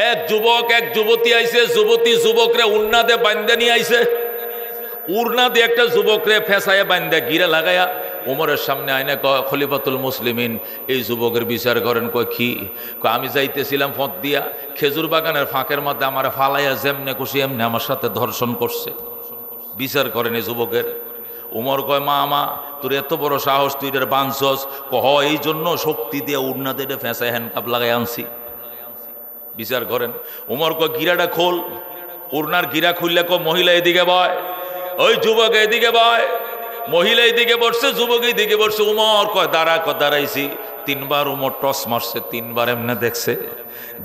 এক যুবক এক যুবতী আইছে, যুবতী যুবকরে উন্নাদে বান্ধে নিয়ে আইছে। উড়না দিয়ে একটা যুবকরে ফেসায় বান্ধে গিরা লাগায়া ওমরের সামনে আইনে খলিফাতুল মুসলিমিন এই যুবকের বিচার করেন। কয় কি? আমি যাইতেছিলাম ফত দিয়া, খেজুর বাগানের ফাঁকের মধ্যে আমার ফালাইয়া যেমনে খুশি এমনি আমার সাথে ধর্ষণ করছে। বিচার করেন এই যুবকের। উমর কয় মা মা তোর এত বড় সাহস, তুই এর বাঞ্চস? কহ এই জন্য শক্তি দিয়ে উড়না দিয়ে ফেঁসায় হ্যান্ডকাপ লাগাই আনছি। বিচার করেন। উমর কয় গিরাটা খোল। উড়নার গিরা খুললে কয় মহিলা এদিকে বয়, ওই যুবক এদিকে বয়। মহিলা এদিকে বসছে, যুবক এইদিকে বসছে। উমর কয় দাঁড়া, দাঁড়াইছি। তিনবার উমর টস মারছে, তিনবার এমনি দেখছে।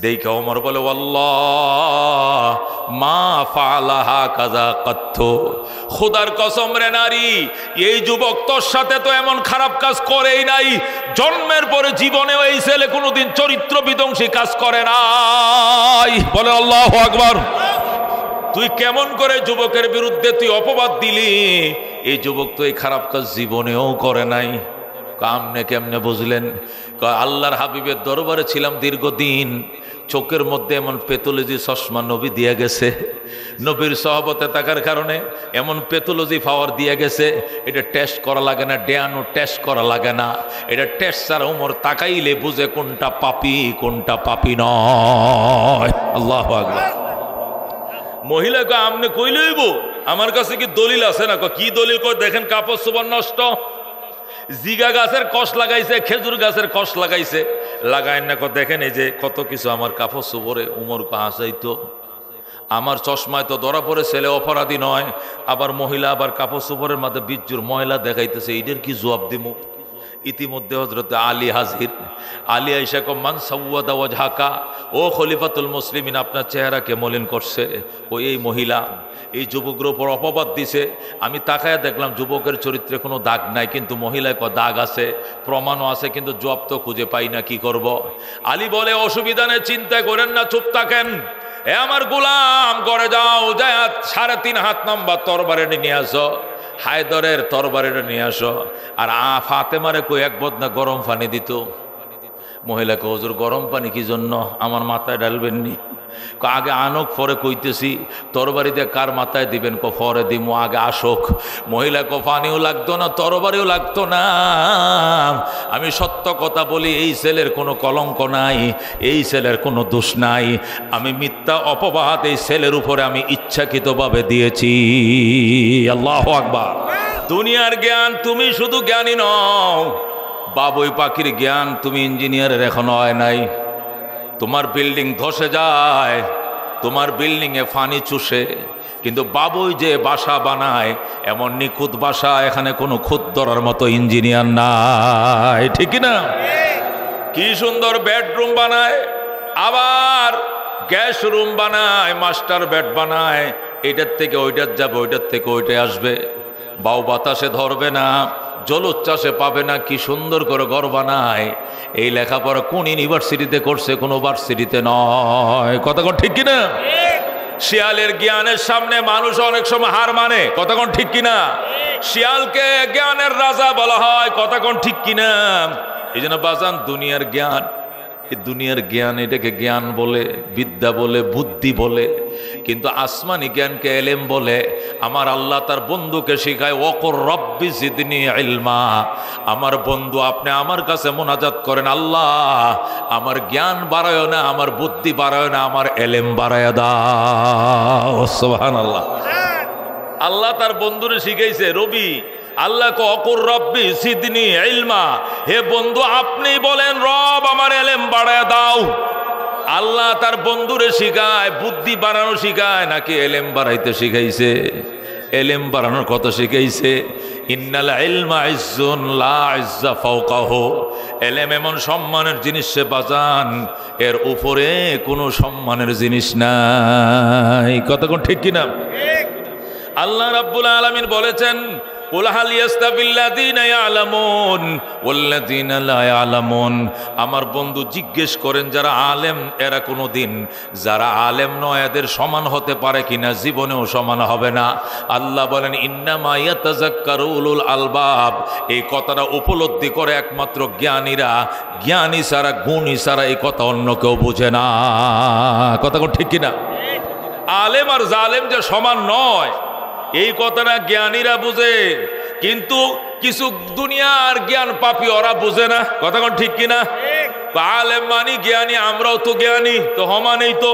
দেখে উমর বলে আল্লাহ মা ফালাহা কাজা কাত্থ, খোদার কসম রে নারী, এই যুবক তোর সাথে তো এমন খারাপ কাজ করেই নাই। জন্মের পরে জীবনেও এই ছেলে কোনোদিন চরিত্র বিধ্বংসী কাজ করে নাই। বলে আল্লাহু আকবার। তুই কেমন করে যুবকের বিরুদ্ধে তুই অপবাদ দিলি? এই যুবক তো এই খারাপ কাজ জীবনেও করে নাই। কামনে কেমনে বুঝলেন? আল্লাহর হাবিবের দরবারে ছিলাম দীর্ঘদিন, চোখের মধ্যে এমন পেথোলজি চশমা নবী দিয়ে গেছে। নবীর সহবতে থাকার কারণে এমন পেথোলজি পাওয়ার দিয়ে গেছে, এটা টেস্ট করা লাগে না, ডেয়ানো টেস্ট করা লাগে না। এটা টেস্ট ছাড়া উমর তাকাইলে বুঝে কোনটা পাপী কোনটা পাপী নয়। আল্লাহু আকবার। মহিলাকে আমনে কই লইব? আমার কাছে কি দলিল আছে না? কি দলিল? কই দেখেন কাপড় চোপড় নষ্ট, জিগা গাছের কষ লাগাইছে, খেজুর গাছের কষ লাগাইছে, লাগায় না। দেখেন এই যে কত কিছু আমার কাপড় চোপড়ে। উমর হাসাইতো, আমার চশমায় তো ধরা পড়ে, ছেলে অপরাধী নয়, আবার মহিলা আবার কাপড় চোপড়ের মধ্যে বিজ্জুর ময়লা দেখাইতেছে, এইটার কি জবাব দিমু? ইতিমধ্যে হযরত আলী হাজির। আলী আয়েশা কো মান সাওয়াদা ওয়াজহাকা, ও খলিফাতুল মুসলিমিন আপনার চেহারাকে মলিন করছে। ওই এই মহিলা এই যুবকের উপর অপবাদ দিছে। আমি তাকায়া দেখলাম যুবকের চরিত্রে কোনো দাগ নাই, কিন্তু মহিলায় দাগ আছে, প্রমাণও আছে, কিন্তু জবাব তো খুঁজে পাই না, কি করব? আলী বলে অসুবিধা নেই, চিন্তা করেন না, চুপ থাকেন। এ আমার গোলাম, করে যাও, যায় 3.5 হাত লম্বা তরবারি নিয়ে আসো, হায়দরের তরবারিটা নিয়ে আসো। আর ফাতেমারে কই এক বদনা গরম পানি দিত। মহিলাকে হুজুর গরম পানি কি জন্য? আমার মাথায় ঢালবেননি। আগে আনক, পরে কইতেছি তরবারিতে কার মাথায় দিবেন? পরে দিমু, আগে আসক। মহিলা পানিও লাগতো না, তরবারিও লাগতো না। আমি সত্য কথা বলি, এই ছেলের কোনো কলঙ্ক নাই, এই ছেলের কোনো দোষ নাই। আমি মিথ্যা অপবাদ এই ছেলের উপরে আমি ইচ্ছাকৃতভাবে দিয়েছি। আল্লাহু আকবার। দুনিয়ার জ্ঞান তুমি শুধু জ্ঞানী নও, বাবুই পাখির জ্ঞান তুমি ইঞ্জিনিয়ারের এখনো হয় নাই। তোমার বিল্ডিং ধসে যায়, তোমার বিল্ডিংয়ে ফানি চুষে, কিন্তু বাবুই যে বাসা বানায় এমন নিখুঁত বাসা, এখানে কোনো খুঁত ধরার মতো ইঞ্জিনিয়ার নাই, ঠিক না? কি সুন্দর বেডরুম বানায়, আবার গ্যাস রুম বানায়, মাস্টার বেড বানায়। এটার থেকে ওইটার যাবে, ওইটার থেকে ওইটাই আসবে। বাউ বাতাসে ধরবে না, জলোচ্ছ্বাসে পাবে না। কি সুন্দর করে ঘর বানায়। এই লেখাপড়া কোন ইউনিভার্সিটিতে করছে? কোনো ভার্সিটিতে নয়। কথা কোন ঠিক কিনা? শিয়ালের জ্ঞানের সামনে মানুষ অনেক সময় হার মানে। কথা কোন ঠিক কিনা? শিয়ালকে জ্ঞানের রাজা বলা হয়। কথা কোন ঠিক কিনা? এই জন্য বাজান, দুনিয়ার জ্ঞান, দুনিয়ার জ্ঞান এটাকে জ্ঞান বলে, বিদ্যা বলে, বুদ্ধি বলে, কিন্তু আসমানি জ্ঞানকে এলেম বলে। আমার আল্লাহ তার বন্ধুকে শিখায় ওয়াকুর রব্বি জিদনি ইলমা। আমার বন্ধু আপনি আমার কাছে মুনাজাত করেন, আল্লাহ আমার জ্ঞান বাড়ায় না, আমার বুদ্ধি বাড়ায় না, আমার এলেম বাড়ায় দাও। সুবহানাল্লাহ। আল্লাহ তার বন্ধুরে শিখাইছে, রবি আল্লাহ অকুর রব্বি সিদনি ইলমা, হে বন্ধু আপনি বলেন রব আমার এলেম বাড়ায় দাও। আল্লাহ তার বন্ধুরে শিখায় বুদ্ধি বাড়ানো শিখায় নাকি এলেম বাড়াইতে শিখাইছে? এলেম বাড়ানোর কথা শিখাইছে। ইন্নাল ইলমা ইজ্জুন লা ইজ্জা ফাওকাহু, এলেম এমন সম্মানের জিনিস সে বাজান, এর উপরে কোনো সম্মানের জিনিস নাই। কথা কোন ঠিক কিনা? আল্লাহ রাব্বুল আলামিন বলেছেন কুল হাল ইয়াস্তাবিল্লাযীনা ইয়ালামুন ওয়াল্লাযীনা লা ইয়ালামুন। আমার বন্ধু জিজ্ঞেস করেন যারা আলেম এরা কোনোদিন যারা আলেম নয় এদের সমান হতে পারে কিনা? জীবনেও সমান হবে না। আল্লাহ বলেন ইন্নামা ইয়াতাযাক্কারু উলুল আলবাব। এই কথাটা উপলব্ধি করে একমাত্র জ্ঞানীরা। জ্ঞানী ছাড়া গুণী ছাড়া এই কথা অন্য কেউ বুঝে না। কথা ঠিক কিনা? আলেম আর জালেম যে সমান নয় এই কথাটা জ্ঞানীরা বুঝে, কিন্তু কিছু দুনিয়ার জ্ঞান পাপী ওরা বুঝে না। কথা ঠিক কিনা? আলেম মানি জ্ঞানী, আমরাও তো জ্ঞানী, তো সমানেই তো।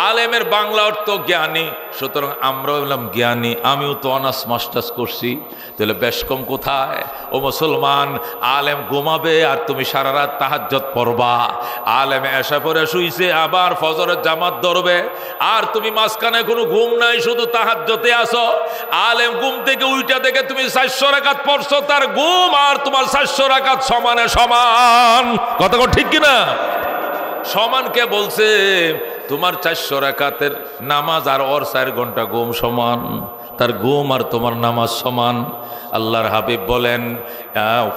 আলেমের বাংলা অর্থ জ্ঞানী, সুতরাং আমরাও হলাম জ্ঞানী। আমিও তো অনার্স মাস্টার্স করছি, তাহলে বেশ কম কোথায়? ও মুসলমান, আলেম ঘুমাবে আর তুমি সারা রাত তাহাজ্জুদ পড়বা। আলেম এশা পরে শুইছে, আবার ফজরের জামাত ধরবে, আর তুমি মাঝখানে কোনো ঘুম নাই, শুধু তাহাজ্জুদে আসো। আলেম ঘুম থেকে উইটা দেখে তুমি 400 রাকাত পড়ছো, তার ঘুম আর তোমার 400 রাকাত সমানে সমান। কথা ঠিক কিনা? সমান কে বলছে? তোমার 400 রাকাতের নামাজ আর ওর 4 ঘন্টা ঘুম সমান, তার ঘুম আর তোমার নামাজ সমান। আল্লাহর হাবিব বলেন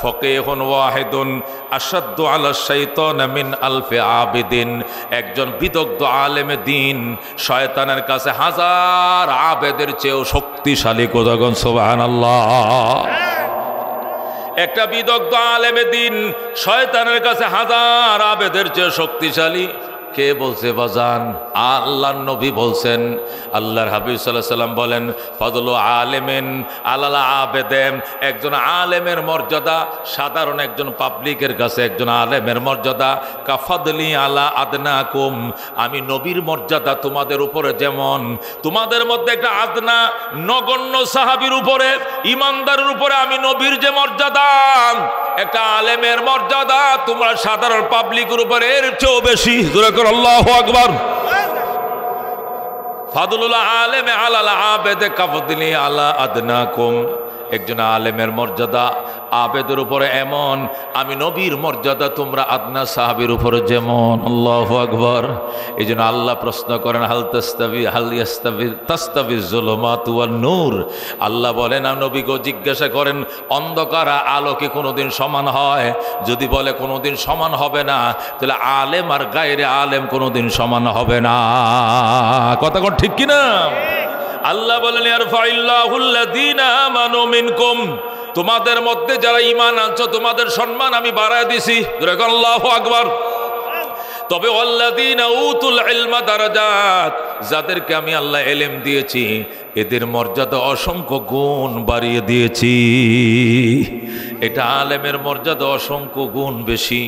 ফাকিহুন ওয়াহিদুন আশাদ্দু আলা শাইতান মিন আলফি আবিদিন। একজন বিদগ্ধ আলেমে দিন শয়তানের কাছে 1000 আবেদের চেয়েও শক্তিশালী। কোদাগণ সুবহানাল্লাহ। একটা বিদগ্ধ আলেমে দিন শয়তানের কাছে 1000 আবেদের চেয়ে শক্তিশালী। কে বলছে বাজান? আল্লাহর নবী বলছেন। আল্লাহর হাবিব সাল্লাল্লাহু আলাইহি ওয়াসাল্লাম বলেন ফাদলু আলেমিন আলাল আবেদেম। একজন আলেমের মর্যাদা সাধারণ একজন পাবলিকের কাছে একজন আলেমের মর্যাদা কাফাদলি আলা আদনাকুম। আমি নবীর মর্যাদা তোমাদের উপরে যেমন, তোমাদের মধ্যে একটা আদনা নগণ্য সাহাবীর উপরে ইমানদারের উপরে আমি নবীর যে মর্যাদা, একটা আলেমের মর্যাদা তোমরা সাধারণ পাবলিকের উপরে এর চেয়েও বেশি। আল্লাহু আকবার। ফাদলুল আলেমে আলাল আবেদে কাফাদলি আলা আদনাকুম। একজন আলেমের মর্যাদা আবেদের উপরে এমন, আমি নবীর মর্যাদা তোমরা আদনা সাহাবীর উপরে যেমন। আল্লাহু আকবার। এই জন্য আল্লাহ প্রশ্ন করেন হাল তাস্তাবি যুলুমাতু ওয়ান নূর। আল্লাহ বলেন নবী গো জিজ্ঞাসা করেন অন্ধকার আলো কি কোনোদিন সমান হয়? যদি বলে কোনোদিন সমান হবে না, তাহলে আলেম আর গায়রে আলেম কোনোদিন সমান হবে না। কথা ঠিক কিনা? আল্লাহ বলেন ইয়ারফাইল্লাহুল্লাযীনা আমানু মিনকুম। তোমাদের মধ্যে যারা ঈমান আনছো তোমাদের সম্মান আমি বাড়ায় দিছি। আল্লাহু আকবার। তবে ওয়াল্লাযীনা উতুল ইলমা দারাজাত, যাদেরকে আমি আল্লাহ ইলম দিয়েছি এদের মর্যাদা অসংখ্য গুণ বাড়িয়ে দিয়েছি। এটা আলেমের মর্যাদা অসংখ্য গুণ বেশি।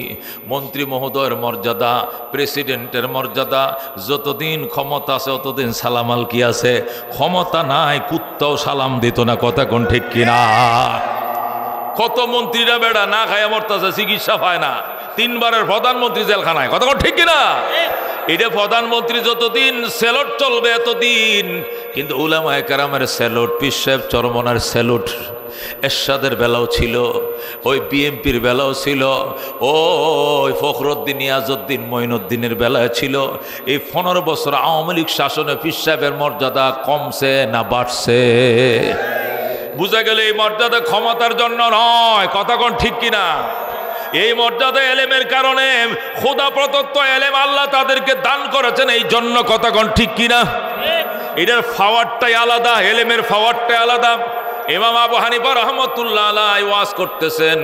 মন্ত্রী মহোদয়ের মর্যাদা, প্রেসিডেন্টের মর্যাদা, যতদিন ক্ষমতা আছে ততদিন সালামাল কি আছে। ক্ষমতা নাই কুত্তাও সালাম দিত না। কথা কোন ঠিক কিনা? কত মন্ত্রীরা বেড়া না খায় মরতাছে, চিকিৎসা পায় না। 3 বারের প্রধানমন্ত্রী জেলখানায়। কথা ঠিক কিনা? এটা প্রধানমন্ত্রী যতদিন সেলট চলবে এতদিন। কিন্তু উলামায়ে কেরামের সেলট, পীর সাহেব চরমনার সেলট এরশাদের বেলাও ছিল, ওই বিএমপির বেলাও ছিল, ওই ফখরুদ্দিন নিয়াজউদ্দিন মঈনুদ্দিনের বেলায় ছিল। এই 15 বছর আওয়ামী লীগ শাসনে পীর সাহেবের মর্যাদা কমছে না বাড়ছে? বুঝা গেল এই মর্যাদা ক্ষমতার জন্য নয়। কথা কোন ঠিক কিনা? এই মর্যাদা এলেমের কারণে, খোদা প্রদত্ত এলেম আল্লাহ তাদেরকে দান করেছেন এই জন্য। কথা কোন ঠিক কিনা? এটার পাওয়ারটাই আলাদা, এলেমের পাওয়ারটাই আলাদা। ইমাম আবু হানিফা রাহমাতুল্লাহ আলাইহি ওয়াজ করতেছেন,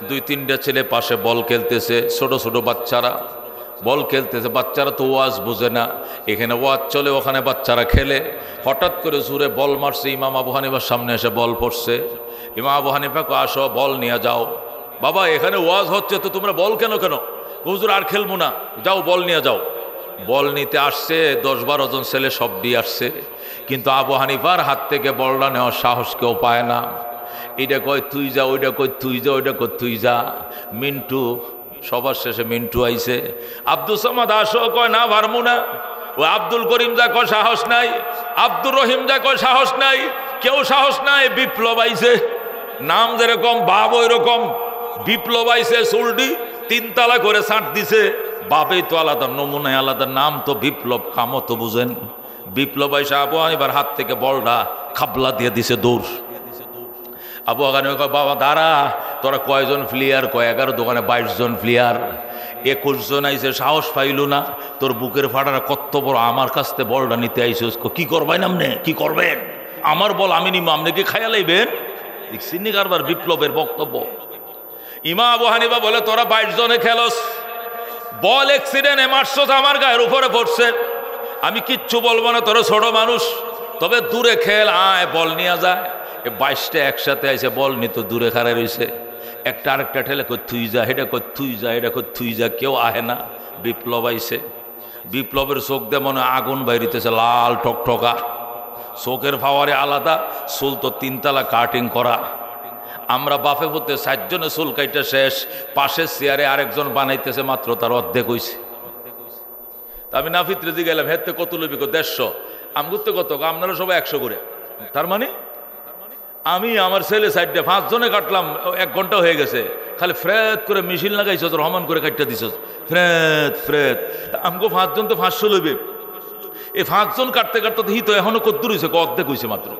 2-3টা ছেলে পাশে বল খেলতেছে, ছোট ছোট বাচ্চারা বল খেলতেছে। বাচ্চারা তো ওয়াজ বোঝে না, এখানে ওয়াজ চলে ওখানে বাচ্চারা খেলে। হঠাৎ করে জোরে বল মারছে, ইমাম আবু হানিফার সামনে এসে বল পড়ছে। ইমাম আবু হানিফাকে আসো বল নিয়ে যাও। বাবা এখানে ওয়াজ হচ্ছে তো তোমরা বল কেন? হুজুর আর খেলবো না, যাও বল নিয়ে যাও। বল নিতে আসছে 10-12 জন ছেলে, সব দিয়ে আসছে, কিন্তু আবু হানিফার হাত থেকে বলটা নেওয়ার সাহস কেউ পায় না। এটা কয় তুই যা, ওইটা কয় তুই যা, ওইটা কয় তুই যা। মিন্টু, সবার শেষে মিন্টু আইছে। আব্দুল সামাদ আসো, কয় না পারমু না। ও আব্দুল করিম যা কয় সাহস নাই, আব্দুর রহিম যা কয় সাহস নাই, কেউ সাহস নাই। বিপ্লব আইছে, নাম যেরকম ভাব ওই রকম। বিপ্লব আইছে, চুলডি 3 তালা করে ছাঁট দিছে। বাপেই তো আলাদা, নমুনায় আলাদা, নাম তো বিপ্লব, কামও তো বুঝেন। বিপ্লব আইসা আবু হানিফার হাত থেকে বলটা খাবলা দিয়ে দিছে দৌড়। আবু হানিফা কয় বাবা দাঁড়া, তোরা কয়জন প্লেয়ার? কয় 11 দোকানে 22 জন প্লেয়ার, 21 জন আইসে, সাহস পাইল না? তোর বুকের ফাটারা কত বড়, আমার কাছ থেকে বলটা নিতে আইসোস। কি করবেন আপনি? কি করবেন? আমার বল আমি নিব, আপনি কি খাইয়া লাইবেন? সিন্নি কারবার বিপ্লবের বক্তব্য। ইমাম আবু হানিফা বলে তোরা 22 জনে খেলোস, বল অ্যাক্সিডেন্টে মারছস, আমার গায়ের উপরে পড়ছে, আমি কিচ্ছু বলবো না, তোরা ছোট মানুষ, তবে দূরে খেল, আয় বল নিয়ে যায়। 22টা একসাথে আইসে, বল নিত দূরে খাড়ায় রয়েছে, একটা আরেকটা ঠেলে কই থুই যা, হেটা কই থুই যা, এটা কই থুই যা, কেউ আহে না। বিপ্লব আইসে, বিপ্লবের চোখ দিয়ে মনে আগুন বাইরিতেছে, লাল টকটকা, চোখের পাওয়ারে আলাদা, চুল তো 3 তলা কাটিং করা। আমরা বাপে পুতে 60 জনে চুল কাইটা শেষ, পাশের চেয়ারে আরেকজন বানাইতেছে, মাত্র তার অর্ধেক হইছে। আমি নাফিত্রে দিয়ে গেলাম, হেতে কত লবি? 150। আমগুতে কত? আপনারা সবাই 100 করে। তার মানে আমি আমার ছেলে 60টা, 5 জনে কাটলাম, 1 ঘন্টা হয়ে গেছে, খালি ফ্রেত করে মেশিন লাগাইছ, রহমান করে কাটটা দিছ, ফ্রেত ফ্রেত। আমগো 5 জন তো 500 লইবে। এই 5 জন কাটতে কাটতে হি তো এখনো কদ্দুর হয়েছে, অর্ধেক হয়েছে মাত্র।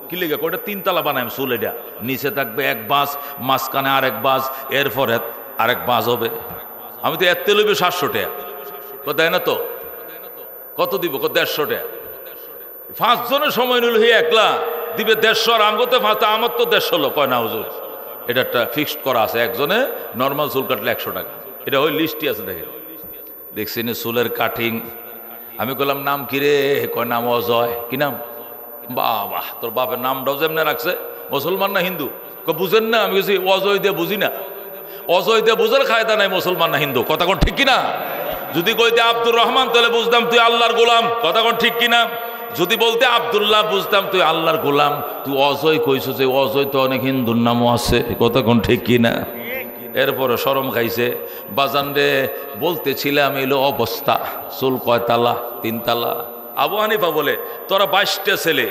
কি লেগে? কয়টা 3 তলা বানাই চুল, এটা নিচে থাকবে 1 বাস, মাঝখানে আরেক বাস, এরপর আরেক বাস হবে। আমি তো এতে লইবে 700 টাকা, দেয় না তো? কত দিব? 150 টাকা। 5 জনের সময় নিল, হে একলা দিবে 150, আর আমগোতে 5, আমার তো 150 লোক। কয় না হুজুর, এটা একটা ফিক্সড করা আছে, একজনে নর্মাল চুল কাটলে 100 টাকা, এটা ওই লিস্টই আছে। দেখেন, দেখছি না চুলের কাটিং। আমি বললাম নাম কি রে? কয় নাম অজয়। কি নাম? বাবা, তোর বাপের নামটাও যেমনে রাখছে, মুসলমান না হিন্দু? বুঝেন না? আমি বলছি অজয় দিয়ে বুঝি না, অজয় দিয়ে বুঝার কায়দা নাই, মুসলমান না হিন্দু, কথা কোন ঠিক কিনা? যদি কইতে আব্দুর রহমান, তাহলে বুঝতাম তুই আল্লাহর গোলাম, কথা কোন ঠিক কিনা? যদি বলতে আব্দুল্লাহ, বুঝতাম তুই আল্লাহর গোলাম। তুই অজয় কইছো, যে অজয় তো অনেক হিন্দুর নামও আছে, কথা কোন ঠিক কিনা? এরপরে শরম খাইছে, বাজান রে বলতেছিলাম এলো অবস্থা, চুল কয় তালা? 3 তালা। আবু হানিফা বলে তোরা 22টা ছেলে,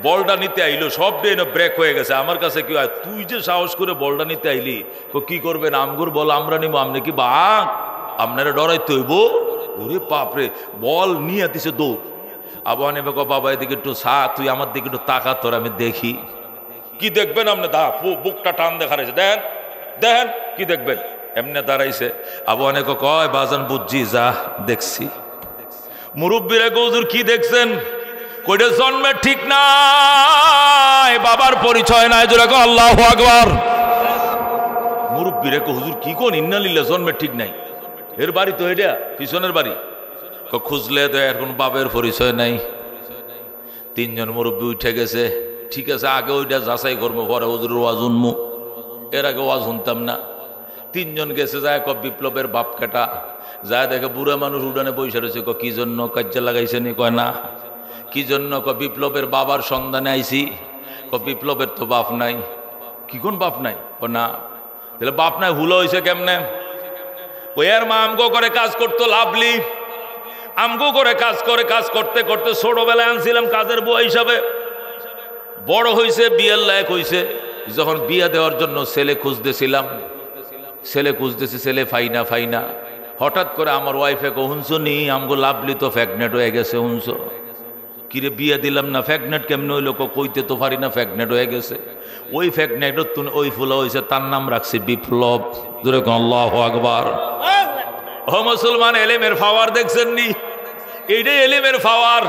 বলটা নিতে আইলো, সব ডে ব্রেক হয়ে গেছে, আমার কাছে কি হয়? তুই যে সাহস করে বলটা নিতে আইলি, কি করবেন? আমগুর বল আমরা নিব, আপনি কি বাঘ? আপনারা ডরাইতে হইব? ওরে বাপরে, বল নিয়ে দিছে দৌড়। আবু হানিফা কয় বাবা এদিকে একটু তুই আমার দিকে একটু তাকা, তোর আমি দেখি। কি দেখবেন আপনি? বুকটা টান দেখাইছে, দেন দেখেন কি দেখবেন? এমনি দাঁড়াইছে। আবু হানিফা কয় বাজান বুঝছি, যা দেখছি। মুরব্বীরা হুজুর কি দেখছেন? কইটা জন্মের ঠিক নাই, বাবার পরিচয় নাই, জোরে কও আল্লাহু আকবার। মুরব্বীরা হুজুর কি কোন? ইন্নালিল্লাহ, জন্মের ঠিক নাই। এর বাড়ি তো এটা পিছনের বাড়ি। খুঁজলে তো এখন বাপের পরিচয় নাই। 3 জন মুরব্বী উঠে গেছে, ঠিক আছে আগে ওইটা যাচাই করবো, পরে হুজুরের ওয়াজ শুনবো। এর আগে ওয়াজ শুনতাম না। 3 জন গেছে, যায় বিপ্লবের বাপ কাটা, যায় দেখে বুড়া মানুষ উডানে বসে রয়েছে। কি জন্য কাজ্যা লাগাইছেনি? কয় না। কি জন্য? বিপ্লবের বাবার সন্ধানে আইছি। বিপ্লবের তো বাপ নাই। কি কোন বাপ নাই? না। তাহলে বাপ নাই হুলো হয়েছে কেমনে? ওই আর মা আমগো করে কাজ করতো, লাভলি আমগো করে কাজ করতে করতে ছোটবেলায় আনছিলাম কাজের বুয়া হিসাবে, বড় হয়েছে, বিয়ের লায়ক হয়েছে। যখন বিয়ে দেওয়ার জন্য ছেলে খুঁজতেছিলাম, ছেলে খুঁজতেছি, ছেলে ফাইনা। হঠাৎ করে আমার ওয়াইফে হুনছো নি আমগো লাভলি তো প্রেগনেন্ট হয়ে গেছে। হুনছো কিরে বিয়ে দিলাম না, প্রেগনেন্ট কেমনে হইলো? কইতে তো পারি না, প্রেগনেন্ট হয়ে গেছে। ওই প্রেগনেন্ট ওই ফুলা হয়েছে, তার নাম রাখছি বিপ্লব। জোরে কোন আল্লাহু আকবার। ও মুসলমান, এলেমের পাওয়ার দেখছেন নি? এইটাই এলেমের পাওয়ার।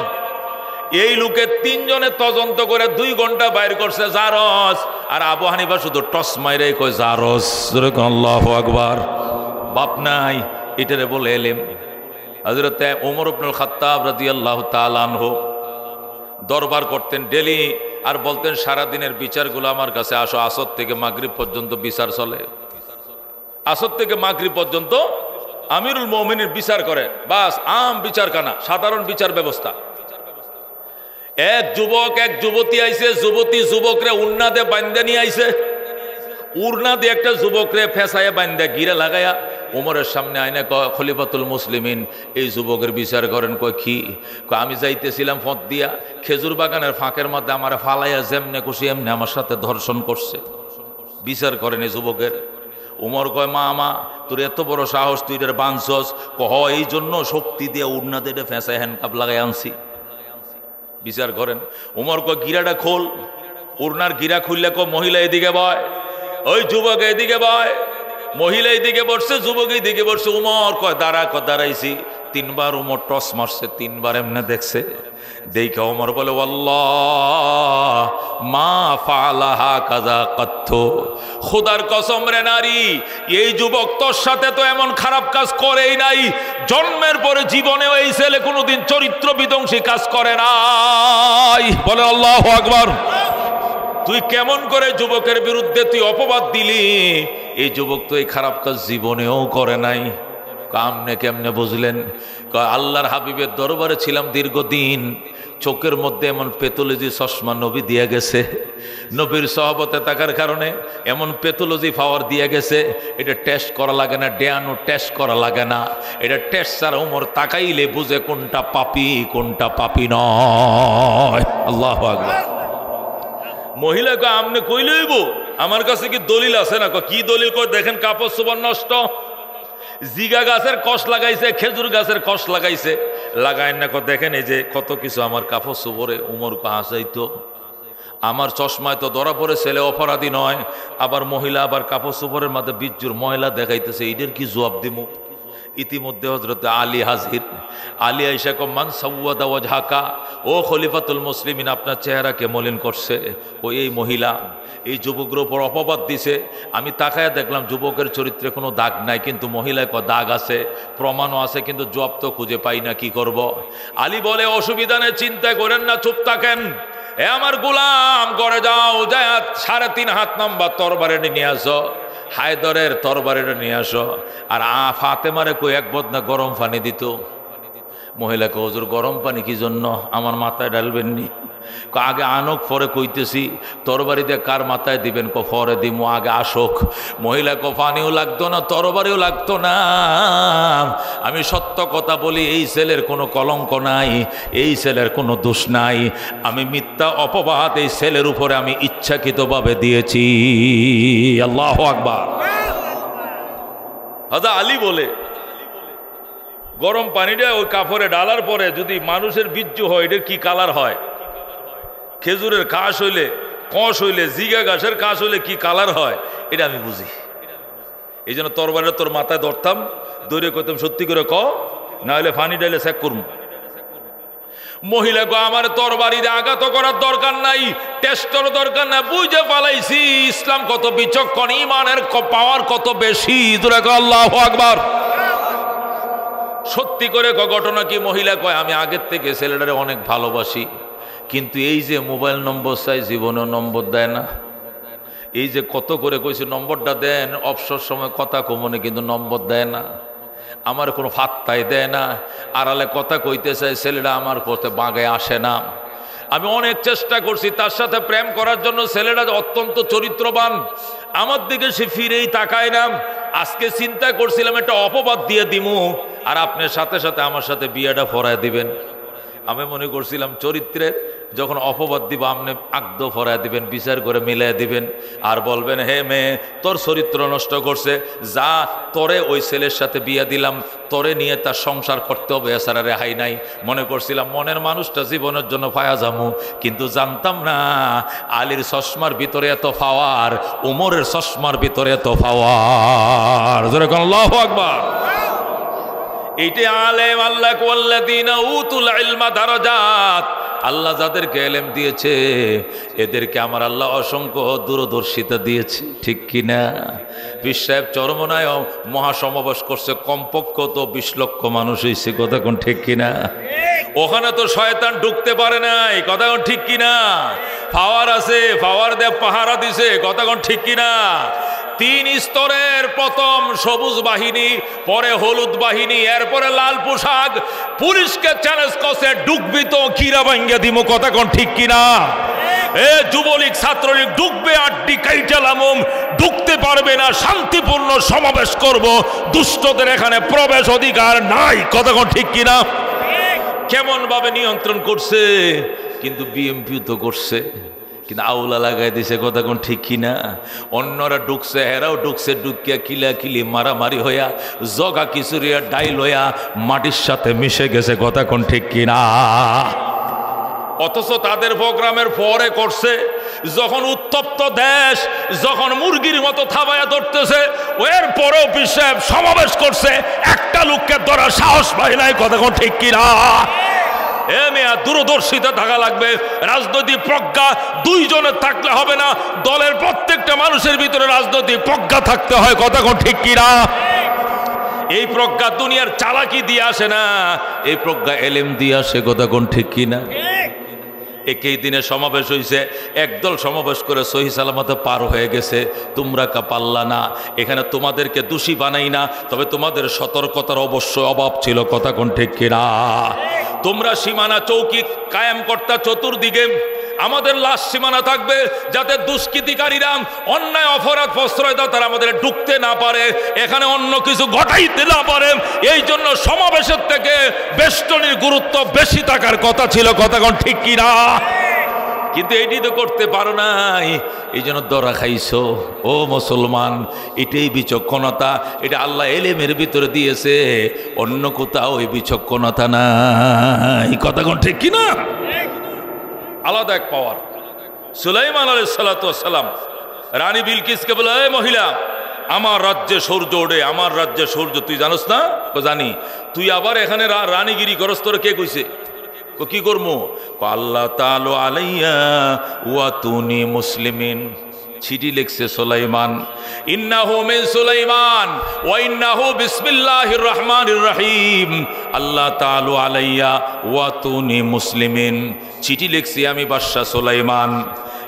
এই লোকে 3 জনে তদন্ত করে 2 ঘন্টা বাইর করছে জারস, আর আবু হানিফা শুধু টস মাইরে কয় জারস। জোরে কোন আল্লাহু আকবার। বাপ নাই, এটারে বলে এলেম। হযরত ওমর ইবনুল খাত্তাব রাদিয়াল্লাহু তাআলা আনহু দরবার করতেন ডেলি, আর বলতেন সারাদিনের বিচারগুলো আমার কাছে আসো। আসর থেকে মাগরিব পর্যন্ত বিচার চলে, আসর থেকে মাগরিব পর্যন্ত আমিরুল মুমিনিন বিচার করে, বাস আম বিচারখানা, সাধারণ বিচার ব্যবস্থা। এক যুবক এক যুবতী আইছে, যুবতী যুবকরে উন্না দিয়ে বান্ধে নিয়ে আইছে, উড়না দিয়ে একটা যুবকরে ফেসায় বান্ধে গিরে লাগাইয়া ওমরের সামনে আইনে খলিফাতুল মুসলিমিন এই যুবকের বিচার করেন। কয় কি? আমি যাইতেছিলাম পথ দিয়া, খেজুর বাগানের ফাঁকের মধ্যে আমার ফালাইয়া যেমনে খুশি এমনি আমার সাথে ধর্ষণ করছে, বিচার করেন এই যুবকের। উমর কয় মা তোর এত বড় সাহস, তুই এটার বাঁধছস? এই জন্য শক্তি দিয়ে উড়না দিয়ে ফেঁসায় হ্যান্ডকাপ লাগাই আনছি, বিচার করেন। উমর কয় গিরাটা খোল। উড়নার গিরা খুললে কো মহিলা এদিকে বয়, ওই যুবক এদিকে বয়, মহিলা এদিকে বসছে, যুবক এদিকে বসছে। উমর কয় দাঁড়া, দাঁড়াইছি। 3 বার উমর টস মারছে, 3 বার এমনে দেখছে। দেখে ওমর বলে আল্লাহ মা ফালাহা কাযা কাত্তু, খোদার কসম রে নারী, এই যুবক তোর সাথে তো এমন খারাপ কাজ করেই নাই, জন্মের পরে জীবনেও এই ছেলে কোনোদিন চরিত্র বিধ্বংসী কাজ করে নাই। বলে আল্লাহু আকবার। তুই কেমন করে যুবকের বিরুদ্ধে তুই অপবাদ দিলি? এই যুবক তো এই খারাপ কাজ জীবনেও করে নাই। কামনে কেমনে বুঝলেন? আল্লাহর হাবিবের দরবারে ছিলাম দীর্ঘদিন, চোখের মধ্যে এমন পেথোলজি চশমা নবী দিয়ে গেছে, নবীর সহবতে থাকার কারণে এমন পেথোলজি পাওয়ার দিয়ে গেছে, এটা টেস্ট করা লাগে না, ডেয়ানো টেস্ট করা লাগে না, এটা টেস্ট ছাড়া উমর তাকাইলে বুঝে কোনটা পাপী কোনটা পাপী নয়। আল্লাহু আকবার। মহিলাকে আমনে কইলে হইব, আমার কাছে কি দলিল আছে না? কি দলিল? কই দেখেন কাপড় চোপড় নষ্ট, জিগা গাছের কষ লাগাইছে, খেজুর গাছের কষ লাগাইছে, লাগায় না দেখেন এই যে কত কিছু আমার কাপড় চোপড়ে। উমর হাসাইতো, আমার চশমায় তো ধরা পড়ে, ছেলে অপরাধী নয়, আবার মহিলা আবার কাপড় চোপড়ের মধ্যে বিজ্জুর ময়লা দেখাইতেছে, এইটার কি জবাব দিমু? ইতিমধ্যে হযরত আলী হাজির। আলী আয়েশা কো মান সাওয়াদা ওয়াজহাকা, ও খলিফাতুল মুসলিমিন, আপনার চেহারাকে মলিন করছে। ও এই মহিলা এই যুবকের উপর অপবাদ দিছে। আমি তাকায় দেখলাম যুবকের চরিত্রে কোনো দাগ নাই, কিন্তু মহিলায় দাগ আছে, প্রমাণও আছে, কিন্তু জবাব তো খুঁজে পাই না, কি করব? আলী বলে অসুবিধা নেই, চিন্তা করেন না, চুপ থাকেন। এ আমার গোলাম, ঘরে যাও, যায় 3.5 হাত লম্বা তরবারি নিয়ে আসো, হায়দরের তরবারিটা নিয়ে আসো। আর ফাতেমারে কই 1 বদনা গরম পানি দিত। মহিলাকে হুজুর গরম পানি কি জন্য? আমার মাথায় ঢালবেননি। আগে আনক, পরে কইতেছি তরবারি দিয়ে কার মাথায় দিবেন? পরে দিমু, আগে আসুক। মহিলা পানিও লাগতো না, তরবারিও লাগতো না। আমি সত্য কথা বলি, এই ছেলের কোনো কলঙ্ক নাই, এই ছেলের কোনো দোষ নাই। আমি মিথ্যা অপবাদ এই ছেলের উপরে আমি ইচ্ছাকৃতভাবে দিয়েছি। আল্লাহু আকবার। হযরত আলী বলে গরম পানিটা ওই কাপড়ে ডালার পরে যদি মানুষের বীর্য হয়, এটার কি কালার হয়? খেজুরের কাশ হইলে, কষ হইলে, জিগা গাছের কাশ হইলে কি কালার হয়, এটা আমি বুঝি। এই জন্য তরবারিটা তোর মাথায় ধরতাম, দৌড়ে কইতাম সত্যি করে ক, না হলে ফানি ডাইলে চেক করুন। মহিলাকে আমার তরবারি দিয়ে আঘাত করার দরকার নাই, টেস্টের দরকার নাই, বুঝে পালাইছি ইসলাম কত বিচক্ষণ, ইমানের পাওয়ার কত বেশি। আল্লাহু আকবার। সত্যি করে ঘটনা কি? মহিলা কয় আমি আগের থেকে ছেলেটারে অনেক ভালোবাসি, কিন্তু এই যে মোবাইল নম্বর চাই, জীবনেও নম্বর দেয় না। এই যে কত করে কইছে নম্বরটা দেন, অবসর সময় কথা কমনে, কিন্তু নম্বর দেয় না, আমার কোনো ফাত্তাই দেয় না। আড়ালে কথা কইতে চাই, ছেলেটা আমার পথে বাগায় আসে না। আমি অনেক চেষ্টা করছি তার সাথে প্রেম করার জন্য, ছেলেটা অত্যন্ত চরিত্রবান, আমার দিকে সে ফিরেই তাকায় না। আজকে চিন্তা করছিলাম একটা অপবাদ দিয়ে দিমু, আর আপনার সাথে সাথে আমার সাথে বিয়েটা ফরায় দিবেন। আমি মনে করছিলাম চরিত্রের যখন অপবাদ দিব, আপনি আগদ ফরায় দিবেন, বিচার করে মিলাই দিবেন, আর বলবেন হে মেয়ে তোর চরিত্র নষ্ট করছে, যা তোরে ওই ছেলের সাথে বিয়ে দিলাম, তোরে নিয়ে তার সংসার করতে হবে, এছাড়া রেহাই নাই। মনে করছিলাম মনের মানুষটা জীবনের জন্য পায়া যামু, কিন্তু জানতাম না আলীর চশমার ভিতরে এত পাওয়ার, উমরের চশমার ভিতরে এত পাওয়ার। আল্লাহু আকবার। এইটা আলেম, আল্লাহ ওয়াল্লাযীনা উতুল ইলমা দারাজাত, আল্লাহ যাদেরকে ইলম দিয়েছে এদেরকে আমার আল্লাহ অসংখ্য দূরদর্শিতা দিয়েছে, ঠিক কিনা? পীর সাহেব চরমনায় মহাসমাবেশ করছে, কমপক্ষ তো 20 লক্ষ মানুষ হয়েছে, কথা কোন ঠিক কিনা? ওখানে তো শয়তান ঢুকতে পারে নাই, কথা কোন ঠিক কিনা? পাওয়ার আছে, পাওয়ার দিয়ে পাহারা দিছে, কথা কোন ঠিক কিনা? 3 স্তরের, প্রথম সবুজ বাহিনী, পরে হলুদ বাহিনী, এরপরে লাল পোশাক। পুলিশকে চ্যালেঞ্জ করছে, ঢুকবি তো কিরা ভাঙ্গা দিমু, কথা কোন ঠিক কিনা? এ যুবলীগ ছাত্রলীগ ঢুকবে, আড্ডি কাইটালামুম, ঢুকতে পারবে না, শান্তিপূর্ণ সমাবেশ করব, দুষ্টদের এখানে প্রবেশ অধিকার নাই, কথা কোন ঠিক কিনা? কেমন ভাবে নিয়ন্ত্রণ করছে, কিন্তু বিএমপি তো করছে, কিন্তু আউলা লাগাই দিছে, কথা কোন ঠিক কিনা? অন্যরা ঢুকছে, হেরাও ঢুকছে, ঢুকিয়া কিলাকিলি মারামারি হইয়া, জগা কিশোরিয়া ডাইল হইয়া মাটির সাথে মিশে গেছে, কথা কোন ঠিক কিনা? অথচ তাদের প্রোগ্রামের পরে করছে যখন উত্তপ্ত দেশ, যখন মুরগির মতো থাবায়া ধরতেছে, এর পরেও পীর সাহেব সমাবেশ করছে, একটা লোককে ধরার সাহস পায় নাই। কথা কোন ঠিক কিনা? এ মেয়া, দূরদর্শিতা থাকা লাগবে, রাজনৈতিক প্রজ্ঞা দুইজনের থাকলে হবে না, দলের প্রত্যেকটা মানুষের ভিতরে রাজনৈতিক প্রজ্ঞা থাকতে হয়। কথা কোন ঠিক কিনা? এই প্রজ্ঞা দুনিয়ার চালাকি দিয়ে আসে না, এই প্রজ্ঞা এলেম দিয়ে আসে। কথা কোন ঠিক কিনা? একই দিনে সমাবেশ হয়েছে, একদল সমাবেশ করে সহি সালামতে পার হয়ে গেছে, তোমরা কা পাল্লা না। এখানে তোমাদেরকে দোষী বানাই না, তবে তোমাদের সতর্কতার অবশ্যই অভাব ছিল। কথা কোন ঠিক কিনা? তোমরা সীমানা চৌকি কায়েম করতে চতুর্দিকে, আমাদের লাশ সীমানা থাকবে যাতে দুষ্কৃতিকারীরা, অন্যায় অপরাধ প্রশ্রয়দাতারা আমাদের ঢুকতে না পারে, এখানে অন্য কিছু ঘটাইতে না পারে। এই জন্য সমাবেশের থেকে বেষ্টনীর গুরুত্ব বেশি থাকার কথা ছিল। কথা কোন ঠিক কিনা? কিন্তু এটি তো করতে পারো নাই, এই জন্য দরা খাইছো। ও মুসলমান, এটাই বিচক্ষণতা, এটা আল্লাহ এলেমের ভিতরে দিয়েছে, অন্য কোথাও ওই বিচক্ষণতা নাই। কথা কোন ঠিক কিনা? আলাদা এক পাওয়ার। সুলাইমান আলাইহিস সালাতু ওয়াস সালাম রানী বিলকিসকে বলে, এই মহিলা, আমার রাজ্যে সূর্য ওঠে, আমার রাজ্যে সূর্য, তুই জানোস না? জানি। তুই আবার এখানে রানীগিরি করস, তোর কে কইছে? কি করবো? আল্লাহ তাআলা আলাইয়া ওয়া তুনি মুসলিমিন। চিঠি লিখছে সুলাইমান, ইন্নাহু মিন সুলাইমান ওয়া ইন্নাহু বিসমিল্লাহির রহমানির রহিম, আল্লাহ তাআলা আলাইয়া ওয়া তুনি মুসলিমিন। চিঠি লিখছি আমি বাদশা সুলাইমান।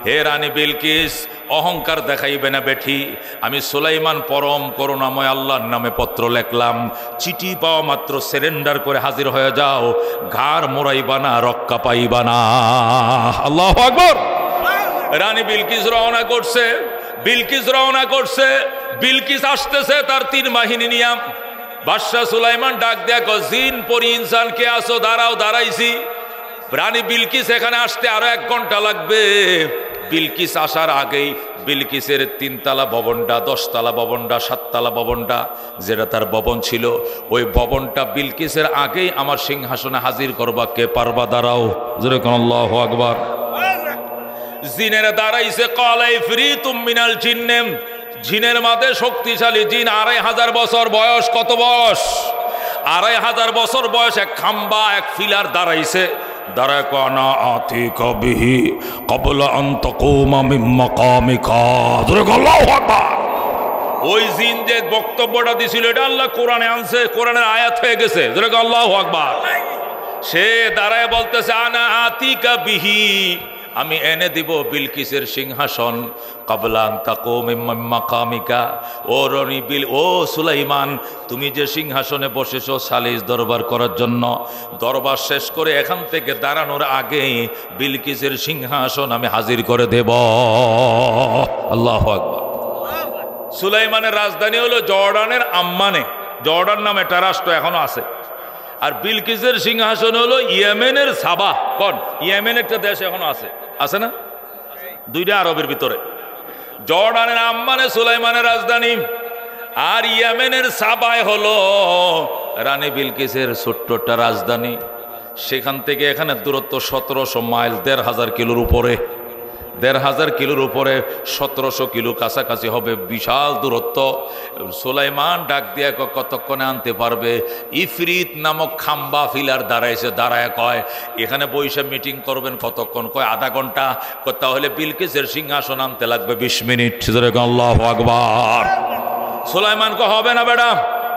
হে রানী বিলকিস, অহংকার দেখাইবে না বেঠি, আমি সুলাইমান পরম করুণাময় আল্লাহর নামে পত্র লিখলাম। চিঠি পাওয়া মাত্র সারেন্ডার করে হাজির হয়ে যাও, ঘাড় মোড়াইবা না, রক্ষা পাইবা না। আল্লাহু আকবার। রানী বিলকিস রওনা করছে, বিলকিস রওনা করছে, বিলকিস আসতেছে তার 3 বাহিনী নিয়ে। বাদশা সুলাইমান ডাক দেয়া, জিন পরি ইনসান কে আসো? দাঁড়াও। দাঁড়াইছি। রানী বিলকিস এখানে আসতে আরো 1 ঘন্টা লাগবে। বিলকিস আসার আগেই বিলকিসের 3 তলা ভবনটা, 10 তলা ভবনটা, 7 তলা ভবনটা, যেটা তার ভবন ছিল, ওই ভবনটা বিলকিসের আগেই আমার সিংহাসনে হাজির করবা। কে পারবা? দাঁড়াও। যেরকম আল্লাহু আকবার। জিনেরা দাঁড়াইছে। ক্বালা ইফরিতুম মিনাল জিন্নে, জিনের মাঝে শক্তিশালী জিন, 2500 বছর বয়স। কত বয়স? 2500 বছর বয়স। এক খাম্বা, এক ফিলার দাঁড়াইছে। দাঁড়ায় কানা আতিকা বিহি ক্বাবলা আন তাকুমা মিন মাকামিকা। আল্লাহু আকবার। ওই জিন যে বক্তব্যটা দিছিল, এটা আল্লাহ কোরআনে আনছে, কোরআনের আয়াত হয়ে গেছে। আল্লাহু আকবার। সে দাঁড়ায় বলতেছে, আনা আতিকা বিহি, আমি এনে দিব বিলকিসের সিংহাসন। ক্বাবলা আন তাকুমা মিন মাকামিকা। ও রানী ও সুলাইমান, তুমি যে সিংহাসনে বসেছো সালিস দরবার করার জন্য, দরবার শেষ করে এখান থেকে দাঁড়ানোর আগেই বিলকিসের সিংহাসন আমি হাজির করে দেব। আল্লাহু আকবার। সুলাইমানের রাজধানী হলো জর্ডানের আম্মানে। জর্ডান নামে একটা রাষ্ট্র এখনো আছে। আর বিলকিসের সিংহাসন হলো ইয়েমেনের সাবা। কোন? ইয়েমেন একটা দেশ এখনো আছে, আছে না? 2টা আরবের ভিতরে। জর্ডানের আম্মানে সুলাইমানের রাজধানী, আর ইয়েমেনের সাবায় হলো রানী বিলকিসের ছোট্টটা রাজধানী। সেখান থেকে এখানে দূরত্ব 1700 মাইল, 1500 কিলোর উপরে। 1500 কিলোর উপরে, 1700 কিলো কাছাকাছি হবে, বিশাল দূরত্ব। সুলাইমান ডাক দিয়ে কতক্ষণে আনতে পারবে? ইফরিত নামক খাম্বা ফিলার দাঁড়াইছে। দাঁড়ায় কয়, এখানে বৈশা মিটিং করবেন কতক্ষণ? কয় আধা ঘন্টা। তাহলে বিলকিসের সিংহাসন আনতে লাগবে 20 মিনিট। আল্লাহু আকবার। সুলাইমান কয়, হবে না বেটা।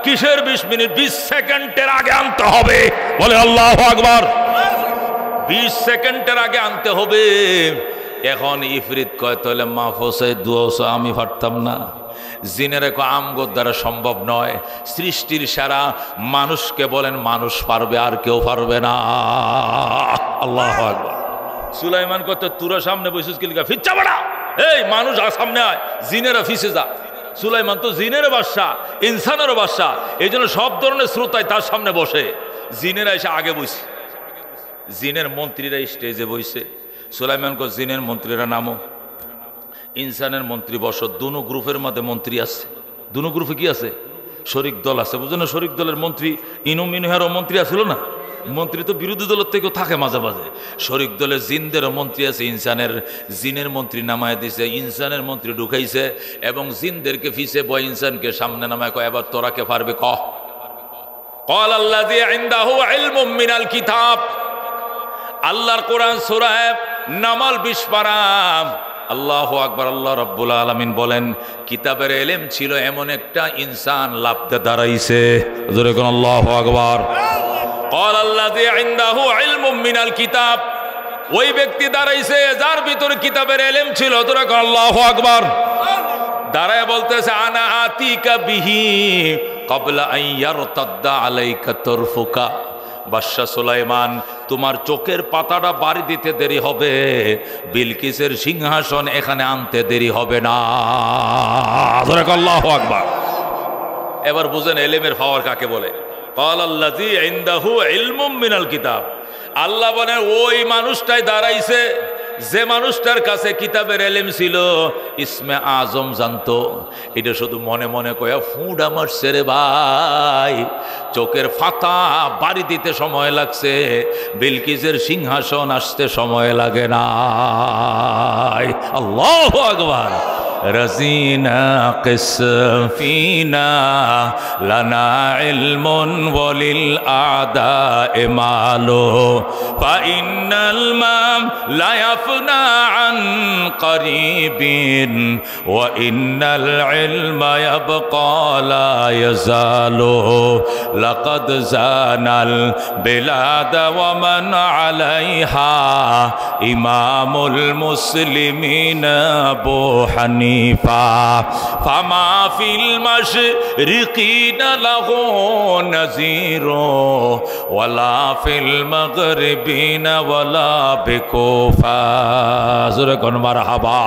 কিসের 20 মিনিট? 20 সেকেন্ডের আগে আনতে হবে। বলে আল্লাহু আকবার। 20 সেকেন্ডের আগে আনতে হবে। এখন ইফরিত কয়, তাহলে মাহফুজে দুয়াশো আমি পারতাম না। জিনের আমগোর দ্বারা সম্ভব নয়। সৃষ্টির সারা মানুষকে বলেন মানুষ পারবে, আর কেউ পারবে না। আল্লাহু আকবার। সুলাইমান কত তুরা সামনে বসিস কিলকা ফিচ্চা বড়া, এই মানুষ সামনে আয়, জিনেরা ফিসে যা। সুলাইমান তো জিনের বাদশা, ইনসানেরও বাদশা, এই জন্য সব ধরনের শ্রোতায় তার সামনে বসে। জিনেরা এসে আগে বসে, জিনের মন্ত্রীরা স্টেজে বসে। সুলাইমান কো, জিনের মন্ত্রীরা নামো, ইনসানের মন্ত্রী বসো। দুনো গ্রুপের মধ্যে মন্ত্রী আছে। দুনো গ্রুপে কি আছে? শরিক দল আছে, বুঝো না? শরিক দলের মন্ত্রী ইনু মিনুহারও মন্ত্রী আসলো না? মন্ত্রী তো বিরোধী দলের থেকেও থাকে মাঝে মাঝে, শরিক দলে জিনদের মন্ত্রী আছে, ইনসানের জিনের মন্ত্রী নামায় দিছে, ইনসানের মন্ত্রী ঢুকাইছে এবং জিনদেরকে ফিসে বয় ইনসানকে সামনে নামায় কয় এবার তোরা কে পারবে কহ। ক্বাল আল্লাযী ইনদাহু ইলমুম মিনাল কিতাব, আল্লাহর কোরআন সূরা নামাল 20 পারা। আল্লাহু আকবার। আল্লাহ রাব্বুল আলামিন বলেন কিতাবের ইলম ছিল এমন একটা ইনসান লাফতে দাঁড়াইছে, জোরে কোন আল্লাহু আকবার। ক্বাল আল্লাযী ইনদাহু ইলমুম মিনাল কিতাব, ওই ব্যক্তি দাঁড়াইছে যার ভিতরে কিতাবের ইলম ছিল, জোরে কোন আল্লাহু আকবার। দাঁড়ায় বলতেছে আনা আতিকা বিহি ক্বাবলা আন ইয়ারতাদ্দা আলাইকা তারফুকা। বাদশা সুলাইমান, তোমার চোখের পাতাটা বাড়ি দিতে দেরি হবে, বিলকিসের সিংহাসন এখানে আনতে দেরি হবে না। আল্লাহু আকবার। এবার বুঝেন এলেমের পাওয়ার কাকে বলে। ক্বাল আল্লাযী ইনদাহু ইলমুম মিনাল কিতাব, আল্লাহ বলে ওই মানুষটাই দাঁড়াইছে যে মানুষটার কাছে কিতাবের ইলম ছিল, ইসমে আজম জানতো। এটা শুধু মনে মনে কয়া ফুড আমার সেরে ভাই, চোখের ফাতা বাড়ি দিতে সময় লাগছে, বিলকিসের সিংহাসন আসতে সময় লাগে না। আল্লাহু আকবার। রাজিনা কিসফিনা লানা ইলমুন ওয়ালিল আদায়ে মালু ফা ইন্নাল মাম লা ইয়াফনা আন করিবিন ওয়া ইন্নাল ইলমা ইয়াবকা লা ইয়াজালু লাকাদ জানাল বিলাদ ওয়া মান আলাইহা ইমামুল মুসলিমিন আবু হানিফা ফামা ফিল মাশরিকিনা লাহু নাযীরু ওয়ালা ফিল মাগরিবিনা ওয়ালা বিকুফা। জোরে কোন মারহাবা।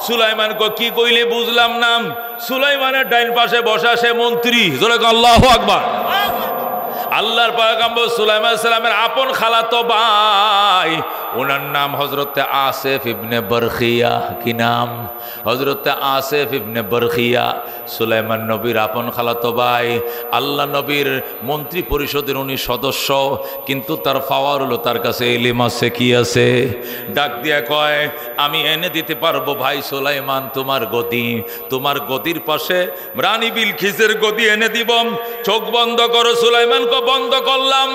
সুলাইমান কি কইলে বুঝলাম না। সুলাইমানের ডাইন পাশে বসা সে মন্ত্রী, জোরে কোন আল্লাহু আকবার। আল্লাহর পয়গম্বর সুলাইমান সালামের আপন খালাতো ভাই, ওনার নাম হযরতে আসিফ ইবনে বরখিয়া। কি নাম? হযরতে আসিফ ইবনে বরখিয়া। সুলাইমান নবীর আপন খালাতো ভাই, আল্লাহ নবীর মন্ত্রী পরিষদের উনি সদস্য, কিন্তু তার পাওয়ার হলো তার কাছে ইলম আছে। কি আছে? ডাক দিয়া কয় আমি এনে দিতে পারবো ভাই সুলাইমান তোমার গদি, তোমার গদির পাশে রানী বিলকিসের গদি এনে দিব। চোখ বন্ধ করো। সুলাইমান বন্ধ করলাম।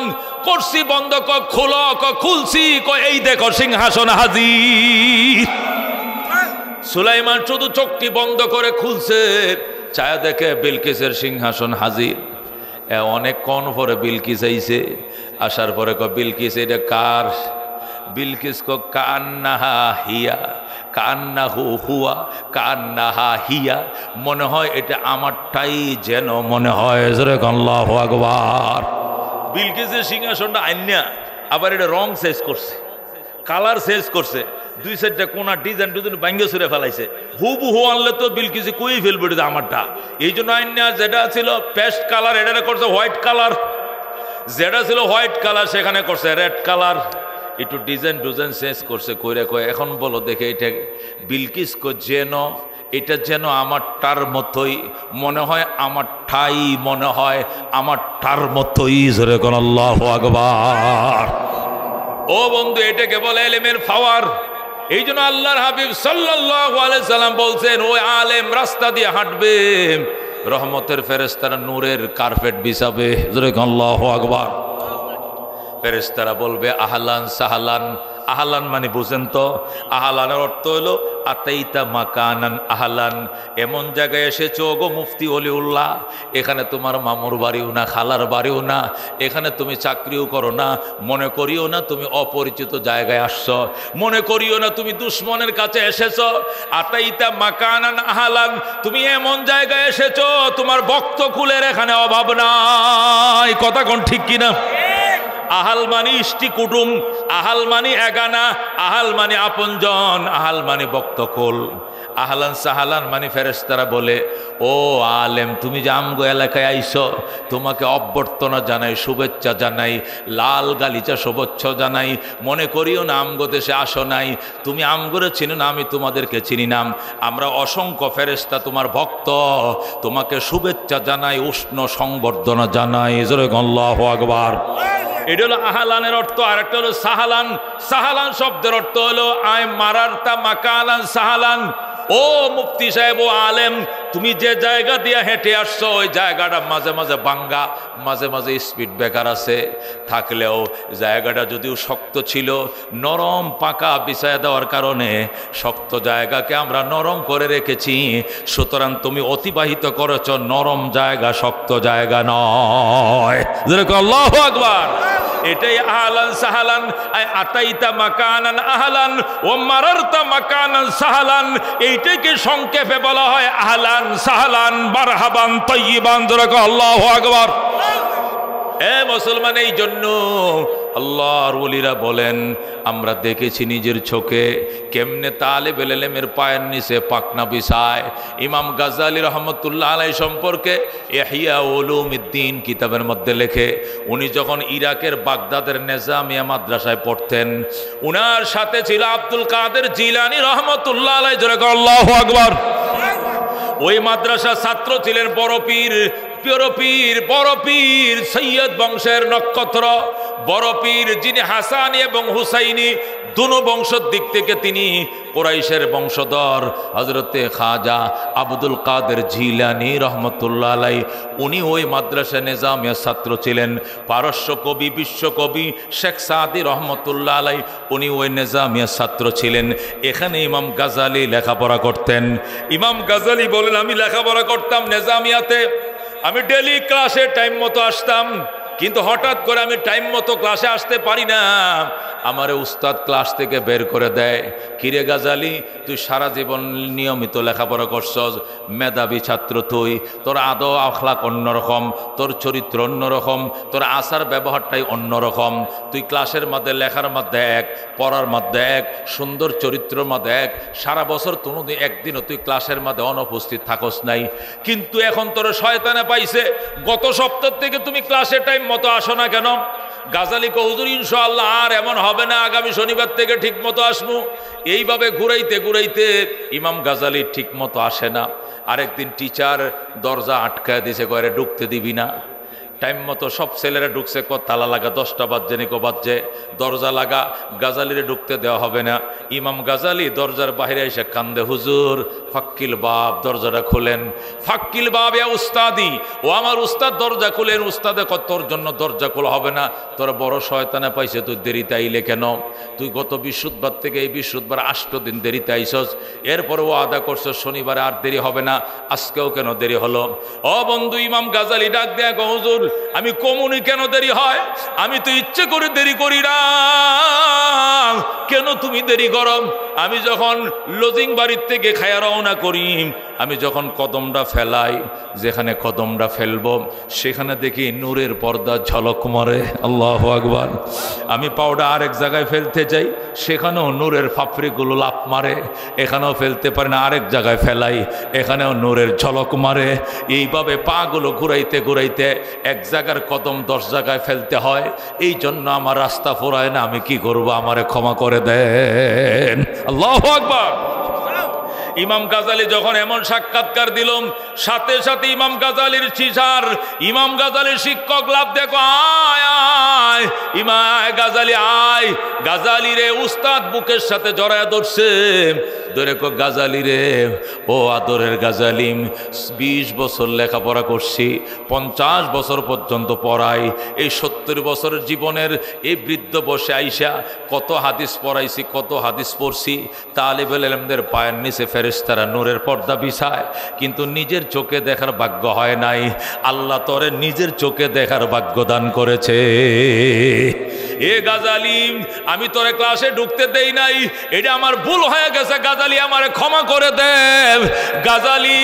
করছি বন্ধ, খোলো, খুলছি, এই দেখো সিংহাসন হাজির। সুলাইমান শুধু চোখটি বন্ধ করে খুলছে, চায়া দেখে বিলকিসের সিংহাসন হাজির। অনেকক্ষণ পরে বিলকিস আইছে। আসার পরে বিলকিস এটা কার? বিলকিস কান্নাহা হিয়া, কান্নাহু হুয়া, কান্নাহা হিয়া। মনে হয় এটা আমারটাই যেন মনে হয়। আল্লাহু আকবার। বিলকিসের সিংহাসনটা আইনা আবার এটা রং চেঞ্জ করছে, কালার চেঞ্জ করছে, দুই সাইডটা কোনা ডিজাইন ডিজাইন ভাঙ্গে ছুঁড়ে ফেলাইছে। হুবহু আনলে তো বিলকিসে কই ফেলবে এটা আমারটা। এই জন্য আইনা যেটা ছিল পেস্ট কালার এটা করছে হোয়াইট কালার, যেটা ছিল হোয়াইট কালার সেখানে করছে রেড কালার। একটু ডিজাইন ডিজাইন চেঞ্জ করছে, কইরা কয় এখন বলো দেখে এটা বিলকিস যেন এটা যেন আমারটার মতোই মনে হয়, আমারটাই মনে হয় আমারটার মতোই। জোরে কোন আল্লাহু আকবার। ও বন্ধু, এটাকে বলে ইলমের পাওয়ার। এই জন্য আল্লাহর হাবিব সাল্লাল্লাহু আলাইহি সাল্লাম বলছেন ওই আলেম রাস্তা দিয়ে হাঁটবে, রহমতের ফেরেশতারা নূরের কার্পেট বিছাবে। জোরে কোন আল্লাহু আকবার। ফেরেশতারা বলবে আহলান সাহলান। আহলান মানে বুঝেন তো? আহলানের অর্থ হলো আতাইতা মাকানান আহলান, এমন জায়গায় এসেছো গো মুফতি ওলিউল্লাহ, এখানে তোমার মামুর বাড়িও না, খালার বাড়িও না, এখানে তুমি চাকরিও করো না, মনে করিও না তুমি অপরিচিত জায়গায় আসছো, মনে করিও না তুমি দুশ্মনের কাছে এসেছো। আতাইতা মাকানান আহলান, তুমি এমন জায়গায় এসেছো তোমার বক্ত কুলের এখানে অভাব নাই। কথা কোন ঠিক কিনা? আহাল মানি ইষ্টি কুটুম, আহাল মানি এগানা, আহাল মানি আপনজন, আহাল মানি বক্তকুল। আহলান সাহালান মানে ফেরেশতারা বলে, ও আলেম, তুমি যে আমগো এলাকায় আইছো, তোমাকে অভ্যর্থনা জানাই, শুভেচ্ছা জানাই, লাল গালিচা শুভেচ্ছা জানাই। মনে করিও না আমগো দেশে আসো নাই, তুমি আমগরে চিনো না, আমি তোমাদেরকে চিনি নাম। আমরা অসংখ্য ফেরেশতা তোমার ভক্ত, তোমাকে শুভেচ্ছা জানাই, উষ্ণ সংবর্ধনা জানাই। জোরে আল্লাহু আকবার। এটা হলো আহলানের অর্থ। আর একটা হলো সাহালান। সাহালান শব্দের অর্থ হলো আয় মারারতা মাকালান সাহালান। ও মুফতি সাহেব, ও আলেম, তুমি যে জায়গা দিয়ে হেঁটে আসছো ওই জায়গাটা মাঝে মাঝে বাঙ্গা, মাঝে মাঝে স্পিড ব্রেকার আছে, থাকলেও জায়গাটা যদিও শক্ত ছিল, নরম পাকা বিছায়া দেওয়ার কারণে শক্ত জায়গাকে আমরা নরম করে রেখেছি। সুতরাং তুমি অতিবাহিত করেছ নরম জায়গা, শক্ত জায়গা নয়। আল্লাহু আকবার। এটাই আহলান সাহালান। আতাইতা মাকানান আহলান ও মারারতা মাকানান সাহালান। এইটাকে সংক্ষেপে বলা হয় আহলান সাহালান মারহাবান তাইয়িবান। আল্লাহু আকবার। এ মুসলমান, এই জন্য আল্লাহর ওলিরা বলেন, আমরা দেখেছি নিজের চোখে কেমনে তালেবে ইলমের পায়ের নিচে পাকনা বিছায়। ইমাম গাজ্জালী রহমতুল্লাহ আলাইহি সম্পর্কে ইহয়া উলুমিদ্দিন কিতাবের মধ্যে লেখে, উনি যখন ইরাকের বাগদাদের নিজামিয়া মাদ্রাসায় পড়তেন, উনার সাথে ছিল আব্দুল কাদের জিলানী রহমতুল্লাহ আলাইহি। আল্লাহু আকবার। ওই মাদ্রাসার ছাত্র ছিলেন বড় পীর, বড় পীর সৈয়দ বংশের নক্ষত্র, বড় পীর যিনি হাসানি এবং হুসাইনি দুনো বংশের দিক থেকে তিনি কুরাইশের বংশধর, হযরতে খাজা আব্দুল কাদের জিলানী রহমতুল্লাহ আলাইহি। উনি ওই মাদ্রাসা নিজামিয়া ছাত্র ছিলেন। পারস্য কবি, বিশ্বকবি শেখ সাদি রহমতুল্লাহ আলাইহি, উনি ওই নিজামিয়া ছাত্র ছিলেন। এখানে ইমাম গাজ্জালী লেখাপড়া করতেন। ইমাম গাজ্জালী বলেন, আমি লেখাপড়া করতাম নিজামিয়াতে, আমি ডেলি ক্লাসে টাইম মতো আসতাম, কিন্তু হঠাৎ করে আমি টাইম মতো ক্লাসে আসতে পারি না। আমার উস্তাদ ক্লাস থেকে বের করে দেয়, কিরে গাজ্জালী, তুই সারা জীবন নিয়মিত লেখাপড়া করছস, মেধাবী ছাত্র তুই, তোর আদৌ আখলাক অন্যরকম, তোর চরিত্র অন্যরকম, তোর আচার ব্যবহারটাই অন্যরকম। তুই ক্লাসের মধ্যে লেখার মধ্যে এক, পড়ার মধ্যে এক, সুন্দর চরিত্রের মধ্যে এক, সারা বছর কোনো একদিনও তুই ক্লাসের মধ্যে অনুপস্থিত থাকস নাই, কিন্তু এখন তোর শয়তানে পাইছে, গত সপ্তাহ থেকে তুমি ক্লাসে টাইম মতো আসো না কেন? গাজ্জালী কো, হুজুর ইনশাআল্লাহ আর এমন হবে না, আগামী শনিবার থেকে ঠিক মতো আসবো। এইভাবে ঘুরাইতে ঘুরাইতে ইমাম গাজ্জালী ঠিক মতো আসে না। আরেকদিন টিচার দরজা আটকায় দিছে, করে ঢুকতে দিবি না। টাইম মতো সব ছেলেরা ঢুকছে, তালা লাগা, 10টা বাজছে নিকো বাজছে, দরজা লাগা, গাজ্জালীরে ঢুকতে দেওয়া হবে না। ইমাম গাজ্জালী দরজার বাইরে এসে কান্দে, হুজুর ফাক্কিল বাব, দরজাটা খুলেন। ফাক্কিল বাব ইয়া উস্তাদি, ও আমার উস্তাদ দরজা খুলেন। উস্তাদে কত, তোর জন্য দরজা খোলা হবে না, তোর বড় শয়তানে পাইছে, তুই দেরিতে আইলে কেন? তুই গত বৃহস্পতিবার থেকে এই বৃহস্পতিবার 8 দিন দেরিতে আইসস, এরপরেও আদা করছো শনিবারে আর দেরি হবে না, আজকেও কেন দেরি হলো? ও বন্ধু, ইমাম গাজ্জালী ডাক দেয়া, হুজুর আমি কমুনি কেন দেরি হয়? আমি তো ইচ্ছে করে দেরি করি না, কেন তুমি দেরি করো? আমি যখন লজিং বাড়ির থেকে খায়া রওনা করি, আমি যখন কদমটা ফেলাই, যেখানে কদমটা ফেলবো সেখানে দেখি নূরের পর্দা ঝলক মারে। আল্লাহু আকবার। আমি পাউডার আরেক জায়গায় ফেলতে যাই, সেখানেও নূরের ফাফড়িগুলো লাফ মারে, এখানেও ফেলতে পারি না, আরেক জায়গায় ফেলাই, এখানেও নূরের ঝলক মারে। এইভাবে পাগুলো ঘুরাইতে ঘুরাইতে এক জায়গার কদম 10 জায়গায় ফেলতে হয়। এই জন্য আমার রাস্তা ফুরায় না, আমি কি করবো, আমারে ক্ষমা করে দেন। আল্লাহু আকবার। ইমাম গাজ্জালী যখন এমন সাক্ষাৎকার দিলাম, সাথে সাথে ইমাম গাজ্জালীর টিচার, ইমাম গাজ্জালীর শিক্ষক লাভ দেখো, আয় আয় ইমাম গাজ্জালী আয়। গাজ্জালী রে উস্তাদ বুকের সাথে জড়ায় ধরছে, ধরে কো, গাজ্জালী রে, ও আদরের গাজ্জালী, 20 বছর লেখাপড়া করছি, 50 বছর পর্যন্ত পড়াই, এই 70 বছরের জীবনের এই বৃদ্ধ বসে আইসা কত হাদিস পড়াইছি, কত হাদিস পড়ছি। তালিবে ইলমদের পায়ের নিচে ফেরেশতারা নূরের পর্দা বিছায়, কিন্তু নিজের চোখে দেখার ভাগ্য হয় নাই। আল্লাহ তোরে নিজের চোখে দেখার ভাগ্য দান করেছে। এ গাজ্জালী, আমি তোরে ক্লাসে ঢুকতে দেই নাই, এটা আমার ভুল হয়ে গেছে, গাজ্জালী আমারে ক্ষমা করে দে। গাজ্জালী,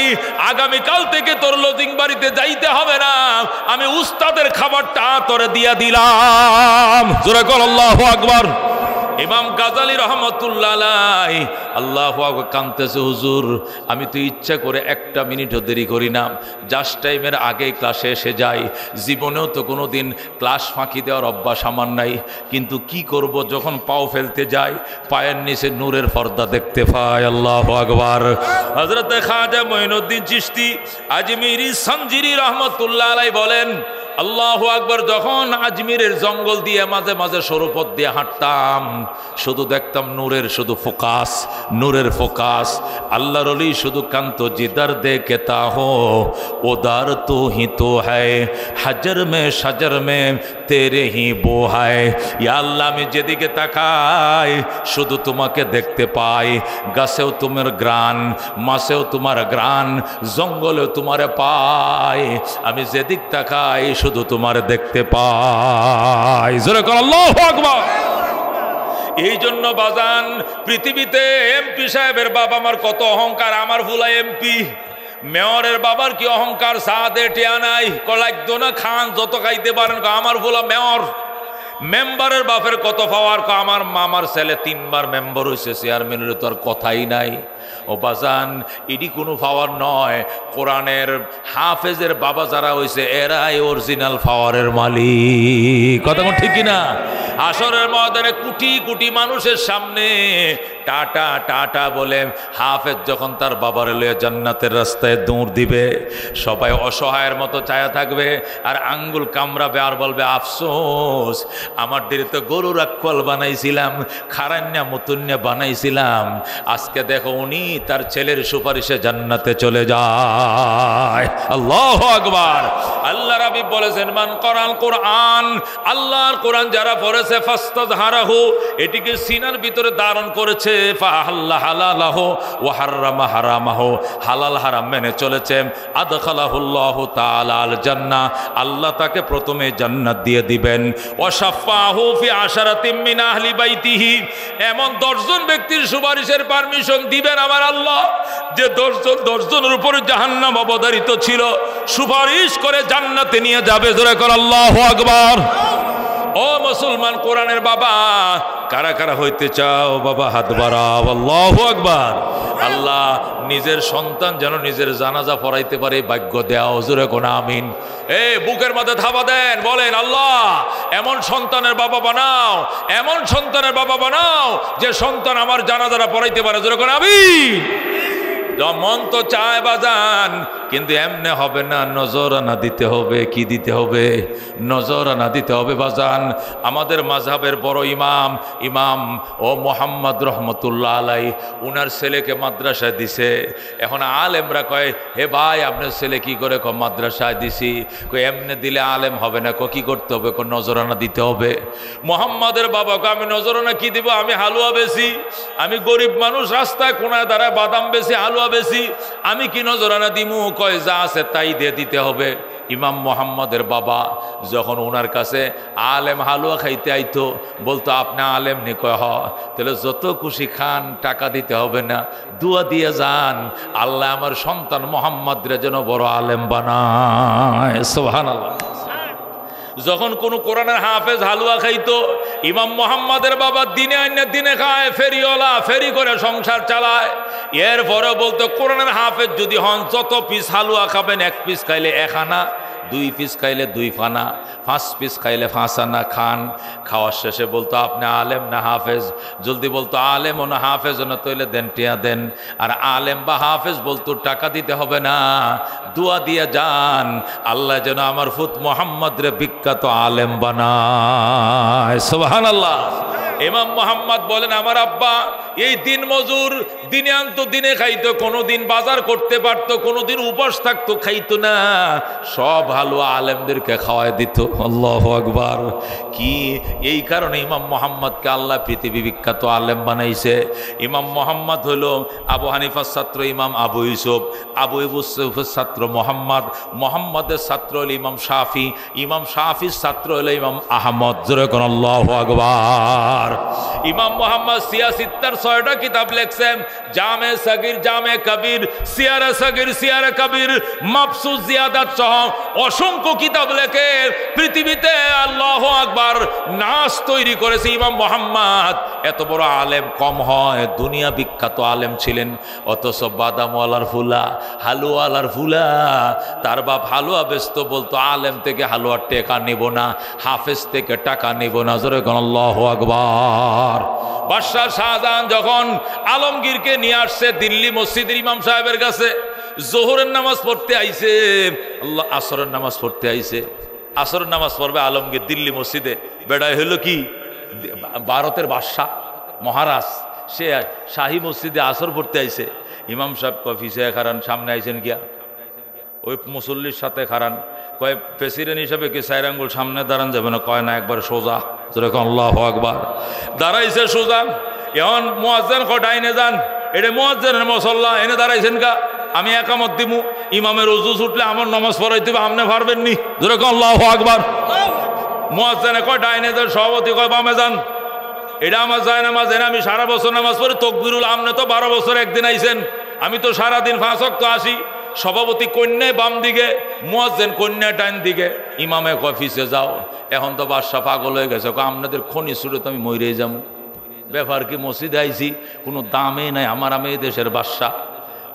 আগামীকাল থেকে তোর লজিং বাড়িতে যাইতে হবে না, আমি উস্তাদের খাবারটা তোরে দিয়া দিলাম। জোরে কর আল্লাহু আকবার। ইমাম গাজালি রহমতুল্লাহ আলাইহি আল্লাহু আকবার কাঁদতেছে, হুজুর আমি তো ইচ্ছা করে একটা মিনিটও দেরি করি না, জাস্ট টাইমের আগেই ক্লাসে এসে যাই, জীবনেও তো কোনো দিন ক্লাস ফাঁকি দেওয়ার অভ্যাস আমার নাই, কিন্তু কি করব যখন পাও ফেলতে যাই পায়ের নিচে নূরের পর্দা দেখতে পাই। আল্লাহু আকবার। হযরত খাজা মঈনুদ্দিন চিশতি আজমিরি সঞ্জিরি রহমতুল্লাহ আলাইহি বলেন, আল্লাহু আকবার, যখন আজমিরের জঙ্গল দিয়ে মাঝে মাঝে সরুপথ দিয়ে হাঁটতাম, শুধু দেখতাম নূরের শুধু ফোকাস, নূরের ফোকাস। আল্লাহর ওলি শুধু কান্ত জিদার দেখতা হো ওদার তো হি তো হ্যায়, হাজার মে সাজার মে তেরে হি বো হায়। ইয়া আল্লাহ, আমি যেদিকে তাকাই শুধু তোমাকে দেখতে পাই, গাছেও তোমার গ্রান, মাছেও তোমার গ্রান, জঙ্গলেও তোমারে পাই, আমি যেদিক তাকাই শুধু তোমার দেখতে পাই। জোরে কর আল্লাহু আকবার। এই জন্য বাজান, পৃথিবীতে এমপি সাহেবের বাবা আমার কত অহংকার, আমার ভুলা এমপি। মেয়রের বাবার কি অহংকার, সাদে টিয়া নাই, লাগতো না খান যত খাইতে পারেন, আমার ভুলা মেয়র। মেম্বারের বাপের কত পাওয়ার, আমার মামার ছেলে 3 বার মেম্বার হয়েছে, চেয়ারম্যানের তো আর কথাই নাই। ও বাজান, এটি কোনো পাওয়ার নয়, কোরআনের হাফেজের বাবা যারা হয়েছে এরাই অরিজিনাল পাওয়ারের মালিক। কথা ঠিক কিনা? আসরের ময়দানে কোটি কোটি মানুষের সামনে টাটা টাটা বলে হাফেজ যখন তার বাবার লয়ে জান্নাতের রাস্তায় দৌড় দিবে, সবাই অসহায়ের মতো চায়া থাকবে আর আঙ্গুল কামড়াবে আর বলবে, আফসোস আমার দেরিতে গরু রাক্ষল বানাইছিলাম, খারান্যা মুতুন্যা বানাইছিলাম, আজকে দেখো উনি তার ছেলের সুপারিশে জান্নাতে চলে যায়। আল্লাহু আকবার। আল্লাহ রাব্বি বলেছেন, মান করাল কোরআন, আল্লাহর কোরআন যারা পড়েছে, ফাস্তাযহারাহু, এটিকে সিনার ভিতরে ধারণ করেছে, ফাহাল্লা হালালাহু ওয়া হাররামা হারামাহু, হালাল হারাম মেনে চলেছে, আদখালাহুল্লাহু তাআলা আল জান্নাহ, আল্লাহ তাকে প্রথমে জান্নাত দিয়ে দিবেন। ওয়া শাফাহু ফি আশারাতিম মিন আহলি বাইতিহি, এমন 10 জন ব্যক্তির সুপারিশের পারমিশন দিবেন আমার আল্লাহ, যে 10 জনের উপরে জাহান্নাম অবধারিত ছিল, সুপারিশ করে জান্নাতে নিয়ে যাবে। জোরে কর আল্লাহু আকবার। ও মুসলমান, কোরআনের বাবা কারা কারা হইতে চাও বাবা, হাত বাড়াও। আল্লাহু আকবার। আল্লাহ নিজের সন্তান যেন নিজের জানাজা পড়াইতে পারে ভাগ্য দেও। জোরে কোন আমিন। বুকের মধ্যে থাবা দেন, বলেন আল্লাহ এমন সন্তানের বাবা বানাও, এমন সন্তানের বাবা বানাও যে সন্তান আমার জানাজারা পড়াইতে পারে। জোরে কোন আমিন। মন তো চায় বাজান, কিন্তু এমনে হবে না, নজরানা দিতে হবে। কি দিতে হবে? নজরানা দিতে হবে বাজান। আমাদের মাযহাবের বড় ইমাম ও মোহাম্মদ রহমতুল্লাহ আলাই, উনার ছেলেকে মাদ্রাসায় দিছে। এখন আলেমরা কয়, হে ভাই আপনার ছেলে কি করে? মাদ্রাসায় দিছি। কই এমনে দিলে আলেম হবে না। কি করতে হবে? নজরানা দিতে হবে। মোহাম্মদের বাবাকে আমি নজরানা কি দিব? আমি হালুয়া বেশি, আমি গরিব মানুষ, রাস্তায় কোনায় দাঁড়ায় বাদাম বেশি, হালুয়া বেশি, আমি কি নজরানা দিমু? কয় যা আছে তাই দিয়ে দিতে হবে। ইমাম মোহাম্মদের বাবা যখন ওনার কাছে আলেম হালুয়া খাইতে আইতো, বলতো আপনি আলেম নি? কয় হ। তাহলে যত খুশি খান, টাকা দিতে হবে না, দুয়া দিয়ে যান, আল্লাহ আমার সন্তান মোহাম্মদরে যেন বড় আলেম বানায়। সুবহানাল্লাহ। যখন কোন কোরআনের হাফেজ হালুয়া খাইতো, ইমাম মোহাম্মদের বাবা দিনে আইনে দিনে খায়, ফেরিওয়ালা, ফেরি করে সংসার চালায়। এরপরে বলতো কোরআনের হাফেজ যদি হন, যত পিস হালুয়া খাবেন, 1 পিস খাইলে 1 আনা, 2 পিস খাইলে 2 ফানা, 5 পিস খাইলে 5 আনা খান। খাওয়ার শেষে বলতো আপনি আলেম না হাফেজ? জলদি বলতো আলেম ও না হাফেজ না, তৈলে দেন, টিয়া দেন। আর আলেম বা হাফেজ বলতো টাকা দিতে হবে না, দোয়া দিয়ে যান, আল্লাহ যেন আমার ফুত মোহাম্মদ রে বিখ্যাত আলেম বানায়। সুবহানাল্লাহ। ইমাম মোহাম্মদ বলেন, আমার আব্বা এই দিন মজুর, দিনে আনতো দিনে খাইতো, কোনোদিন বাজার করতে পারতো, কোনোদিন উপাস থাকতো, খাইতো না, সব হালুয়া আলেমদেরকে খাওয়াই দিত। আল্লাহু আকবার। কি এই কারণে ইমাম মোহাম্মদকে আল্লাহ পৃথিবী বিখ্যাত আলেম বানাইছে। ইমাম মোহাম্মদ হলো আবু হানিফার ছাত্র ইমাম আবু ইউসুফ, আবু ইউসুফের ছাত্র মোহাম্মদ, মোহাম্মদের ছাত্র হলো ইমাম শাফি, ইমাম শাফির ছাত্র হলো ইমাম আহমদ। জোরে কোন আল্লাহু আকবার। ইমাম মুহাম্মদ সিয়াসিত্তার 6টা কিতাব লিখছেন, জামে সগীর, জামে কবির, সিয়ারে সগীর, সিয়ারে কবির, মাবসুত জিয়াদাত সহ অসংখ্য কিতাব লেখে পৃথিবীতে আল্লাহু আকবার নাস তৈরি করেছে ইমাম মুহাম্মদ। এত বড় আলেম কম হয়, দুনিয়া বিখ্যাত আলেম ছিলেন, অথচ বাদামওয়ালার ফুলা, হালুয়ালার ফুলা, তার বাপ হালুয়া বেচত, বলতো আলেম থেকে হালুয়ার টাকা নেব না, হাফেজ থেকে টাকা নেব না। জোরে কোন আল্লাহু আকবার। বাদশাহ শাহজাহান যখন আলমগীরকে নিয়ে আসছে দিল্লি মসজিদের ইমাম সাহেবের কাছে, জোহরের নামাজ পড়তে আইছে, আল্লাহ আসরের নামাজ পড়তে আইছে, আসরের নামাজ পড়বে আলমগীর দিল্লি মসজিদে। বেড়ায় হলো কি, ভারতের বাদশাহ মহারাজ, সে শাহী মসজিদে আসর পড়তে আইছে। ইমাম সাহেব কফিসে খারান, সামনে আইছেন গিয়া, ওই মুসল্লির সাথে খারান, কয় প্রেসিডেন্ট হিসাবে কি 4 আঙ্গুল সামনে দাঁড়ান যাবে না? কয় না, একবার সোজা। যেরকম আল্লাহু আকবার। দাঁড়াইছে সোজা। এখন মুয়াজ্জিন কয় ডাইনে যান, এটা মুয়াজ্জিনের মুসল্লা, এনে দাঁড়াইছেন কা, আমি একামত দিমু, ইমামের ওযু ছুটলে আমার নামাজ পড়াইতে হবে, আপনি পারবেন নি? যেরকম আল্লাহু আকবার। মুয়াজ্জিনে কয় ডাইনে যান, সভাপতি কয় বামে যান, এটা আমার যায় নামাজ, এনে আমি সারা বছর নামাজ পড়ি, তকবিরুল, আপনি তো 12 বছর একদিন আইছেন, আমি তো সারাদিন 5 ওয়াক্ত আসি। সভাপতি কন্যায় বাম দিকে, মুয়াজ্জিন কন্যায় ডাইন দিকে। ইমামে অফিসে যাও, এখন তো বাদশা পাগল হয়ে গেছে, আপনাদের খনি ছুটে তো আমি মরে যাবো, ব্যাপার কি, মসজিদে আইছি, কোনো দামে নাই, আমার আমি দেশের বাদশা।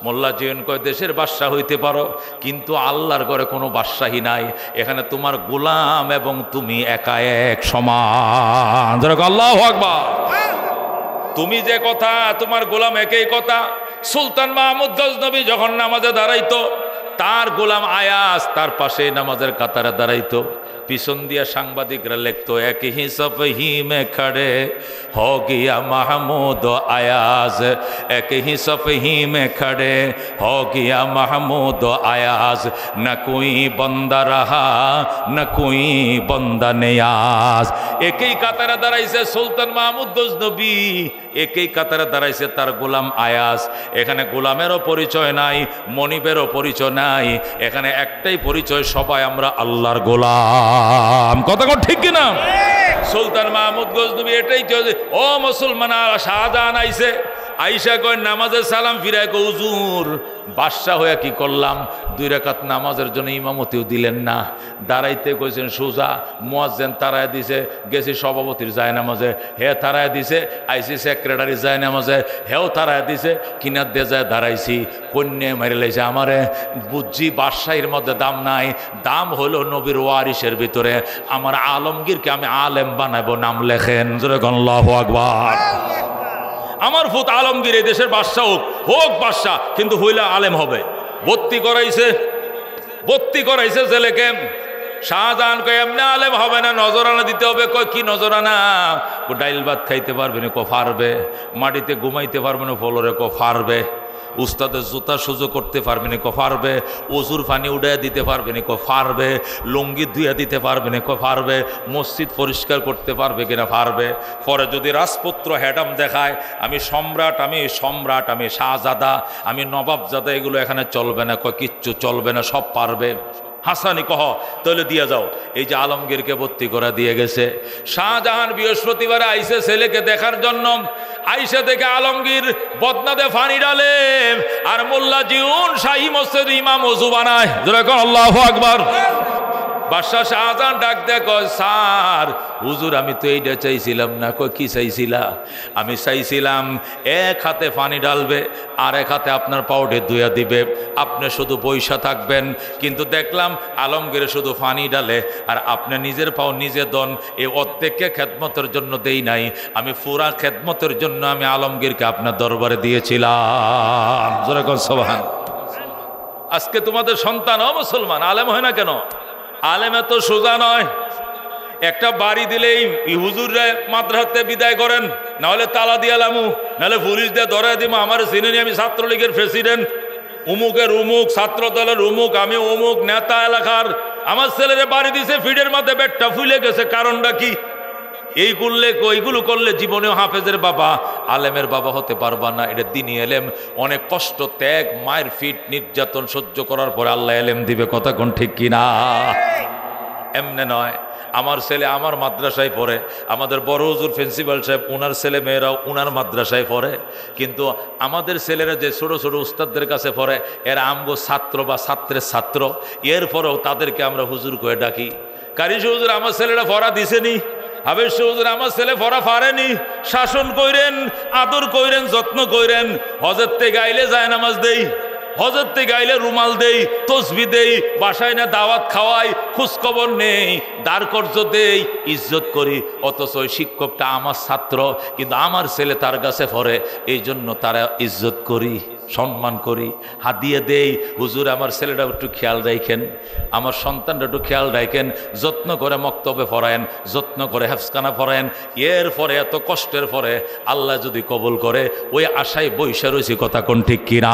মোল্লা জিয়ন কয়, দেশের বাদশা হইতে পারো, কিন্তু আল্লাহর ঘরে কোনো বাদশাহী নাই, এখানে তোমার গোলাম এবং তুমি একা এক সমান। আল্লাহু আকবার। তুমি যে কথা, তোমার গোলাম একই কথা। সুলতান মাহমুদ গজনবী যখন নামাজে দাঁড়াইতো, তার গোলাম আয়াস তার পাশে নামাজের কাতারে দাঁড়াইতো। পিছন দিয়া সাংবাদিকরা লিখতো, এক হি সফহি মে খড়ে হো গিয়া মাহমুদ আয়াজ, এক হি সফহি মে খড়ে হো গিয়া মাহমুদ আয়াজ, না কোই বন্দা রাহা না কোই বন্দা নিয়াজ। একই কাতারে দাঁড়াইছে সুলতান মাহমুদ গজনবী, একই কাতারে দাঁড়াইছে তার গোলাম আয়াস। এখানে গোলামেরও পরিচয় নাই, মনিবেরও পরিচয় নাই, এখানে একটাই পরিচয়, সবাই আমরা আল্লাহর গোলাম। কথা ঠিক কিনা? সুলতান মাহমুদ গজনবী এটাই কেউ, ও মুসলমান, শাহজাহান আইছে, আইসা কয় নামাজের সালাম ফিরায় কয়, হুজুর বাদশাহ হয়ে কি করলাম, 2 রাকাত নামাজের জন্য ইমামতিও দিলেন না, দাঁড়াইতে কইছেন সোজা, মুয়াজ্জিন তারায় দিছে, গেছি সভাপতির যায় নামাজে, হে তারায় দিছে, আইসি সেক্রেটারি যায় নামাজে, হেও তারায় দিছে, কিনার দিয়ে যায় দাঁড়াইছি, কন্যা মেরে লাইছে আমারে। বুঝছি বাদশাহীর মধ্যে দাম নাই, দাম হলো নবীর ওয়ারিসের ভিতরে। আমার আলমগীরকে আমি আলেম বানাবো, নাম লেখেন। আল্লাহু আকবার। আমার ফুত আলমগীর এই দেশের বাদশাহ হোক, হোক বাদশাহ, কিন্তু হইলে আলেম হবে। ভর্তি করাইছে ছেলেকে। শাহজাহান কয় এমনি আলেম হবে না, নজরানা দিতে হবে। কয় কি নজরানা? ডাইল ভাত খাইতে পারবে না, ফারবে। মাটিতে ঘুমাইতে পারবে না, ফলরে ফারবে। উস্তাদের জুতা সুজো করতে পারবে না, পারবে। অজুর পানি উড়াইয়া দিতে পারবে না, পারবে। লুঙ্গি ধুইয়া দিতে পারবে না, পারবে। মসজিদ পরিষ্কার করতে পারবে কিনা, পারবে। পরে যদি রাজপুত্র হ্যাডাম দেখায়, আমি সম্রাট, আমি শাহজাদা, আমি নবাবজাদা, এগুলো এখানে চলবে না। কিচ্ছু চলবে না, সব পারবে। হাসানি কহ তাহলে দিয়ে যাও। এই যে আলমগীরকে ভর্তি করে দিয়ে গেছে। শাহজাহান বৃহস্পতিবারে আইসে ছেলেকে দেখার জন্য, আইসে দেখে আলমগীর বদনাতে পানি ডালে, আর মোল্লা জিউন শাহী মসজিদ ইমাম ওযু বানায়। আল্লাহু আকবার। বাদশাহ শাহজাহান ডাক দেয়, কয় স্যার হুজুর আমি তো এইটা চাইছিলাম না। কয় কি চাইছিলা? আমি চাইছিলাম এক হাতে পানি ডালবে, আর এক হাতে আপনার পাউডার ধুইয়া দিবে, আপনি শুধু পয়সা থাকবেন। কিন্তু দেখলাম আলমগীরে শুধু পানি ডালে, আর আপনি নিজের পাও নিজে দন। এই অর্ধেককে খেদমতের জন্য দেই নাই, আমি পুরা খেদমতের জন্য আমি আলমগীরকে আপনার দরবারে দিয়েছিলাম। সুবহান। আজকে তোমাদের সন্তান ও মুসলমান আলেম হয় না কেন? আলেম এত সোজা নয়। একটা বাড়ি দিলেই হুজুররা মাদ্রাসাতে বিদায় করেন, নাহলে তালা দিয়ে লামু, নাহলে পুলিশ দিয়ে ধরাই দিব। আমার চিনি, আমি ছাত্রলীগের প্রেসিডেন্ট, উমুকের উমুক, ছাত্র দলের উমুক, আমি উমুক নেতা এলাকার। আমার ছেলেরা বাড়ি দিছে, ফিডের মধ্যে বেটটা ফুলে গেছে। কারণটা কি? এইগুলো করলে জীবনেও হাফেজের বাবা, আলেমের বাবা হতে পারবা না। এটা দিনই এলেম। অনেক কষ্ট, ত্যাগ, মায়ের ফিট, নির্যাতন সহ্য করার পরে আল্লাহ এলেম দিবে। কথা কোন ঠিক কিনা? এমনে নয়। আমার ছেলে আমার মাদ্রাসায় পড়ে, আমাদের বড় হুজুর প্রিন্সিপাল সাহেব ওনার ছেলে মেয়েরাও ওনার মাদ্রাসায় পড়ে, কিন্তু আমাদের ছেলেরা যে ছোট ছোট উস্তাদদের কাছে পড়ে এরা আমগো ছাত্র বা ছাত্রের ছাত্র, এরপরেও তাদেরকে আমরা হুজুর করে ডাকি। কারি হুজুর আমার ছেলেরা পড়া দিছেনি, হাবেশ হুজুর আমার ছেলে পড়া পারেনি, শাসন কইরেন, আদর কইরেন, যত্ন কইরেন। হজের থেকে আইলে যায় নামাজ দেই, হজের থেকে আইলে রুমাল দেই, তসবি দেই, বাসায় না দাওয়াত খাওয়াই, খোঁজখবর নেই, দাঁড়কর্য দেই, ইজ্জত করি। অথচ ওই শিক্ষকটা আমার ছাত্র, কিন্তু আমার ছেলে তার কাছে পড়ে, এই জন্য তারা ইজ্জত করি, সম্মান করি, হাদিয়ে দেই। হুজুর আমার ছেলেটা একটু খেয়াল রাখেন, আমার সন্তানটা একটু খেয়াল রাখেন, যত্ন করে মক্তবে পড়ায়েন, যত্ন করে হেফজখানা পড়ায়েন। এরপরে এত কষ্টের পরে আল্লাহ যদি কবুল করে, ওই আশায় বৈশা রয়েছি, কথা কোন ঠিক কিনা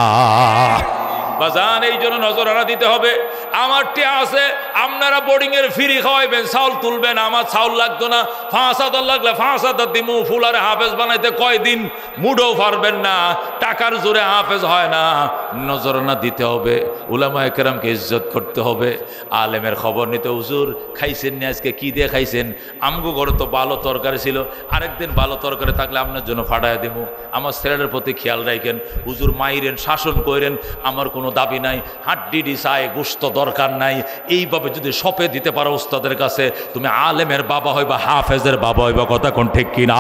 বাজান? এই জন্য নজরানা দিতে হবে। আমার টিয়া আছে, আপনারা বোর্ডিং এর ফ্রি খাওয়াইবেন, চাউল তুলবেন, আমার চাউল লাগতো না, 5,000 লাগলে 5,000 দিমু, ফুলারে হাফেজ বানাইতে কয়দিন, মুডও পারবেন না, টাকার জোরে হাফেজ হয় না। নজরানা দিতে হবে, উলামায়ে কেরামকে ইজ্জত করতে হবে, আলেমের খবর নিতে। হুজুর খাইছেন না আজকে, কি দিয়ে খাইছেন? আমগো ঘরে তো ভালো তরকারি ছিল, আরেকদিন ভালো তরকারি থাকলে আপনার জন্য ফাটায় দেবো। আমার ছেলের প্রতি খেয়াল রাখেন। হুজুর মাইরেন, শাসন করেন, আমার কোনো দাবি নাই, হাড্ডি চাই, গোশত দরকার নাই। এইভাবে যদি সপে দিতে পারো উস্তাদের কাছে, তুমি আলেমের বাবা হইবা, হাফেজের বাবা হইবা, কথা কোন ঠিক কিনা?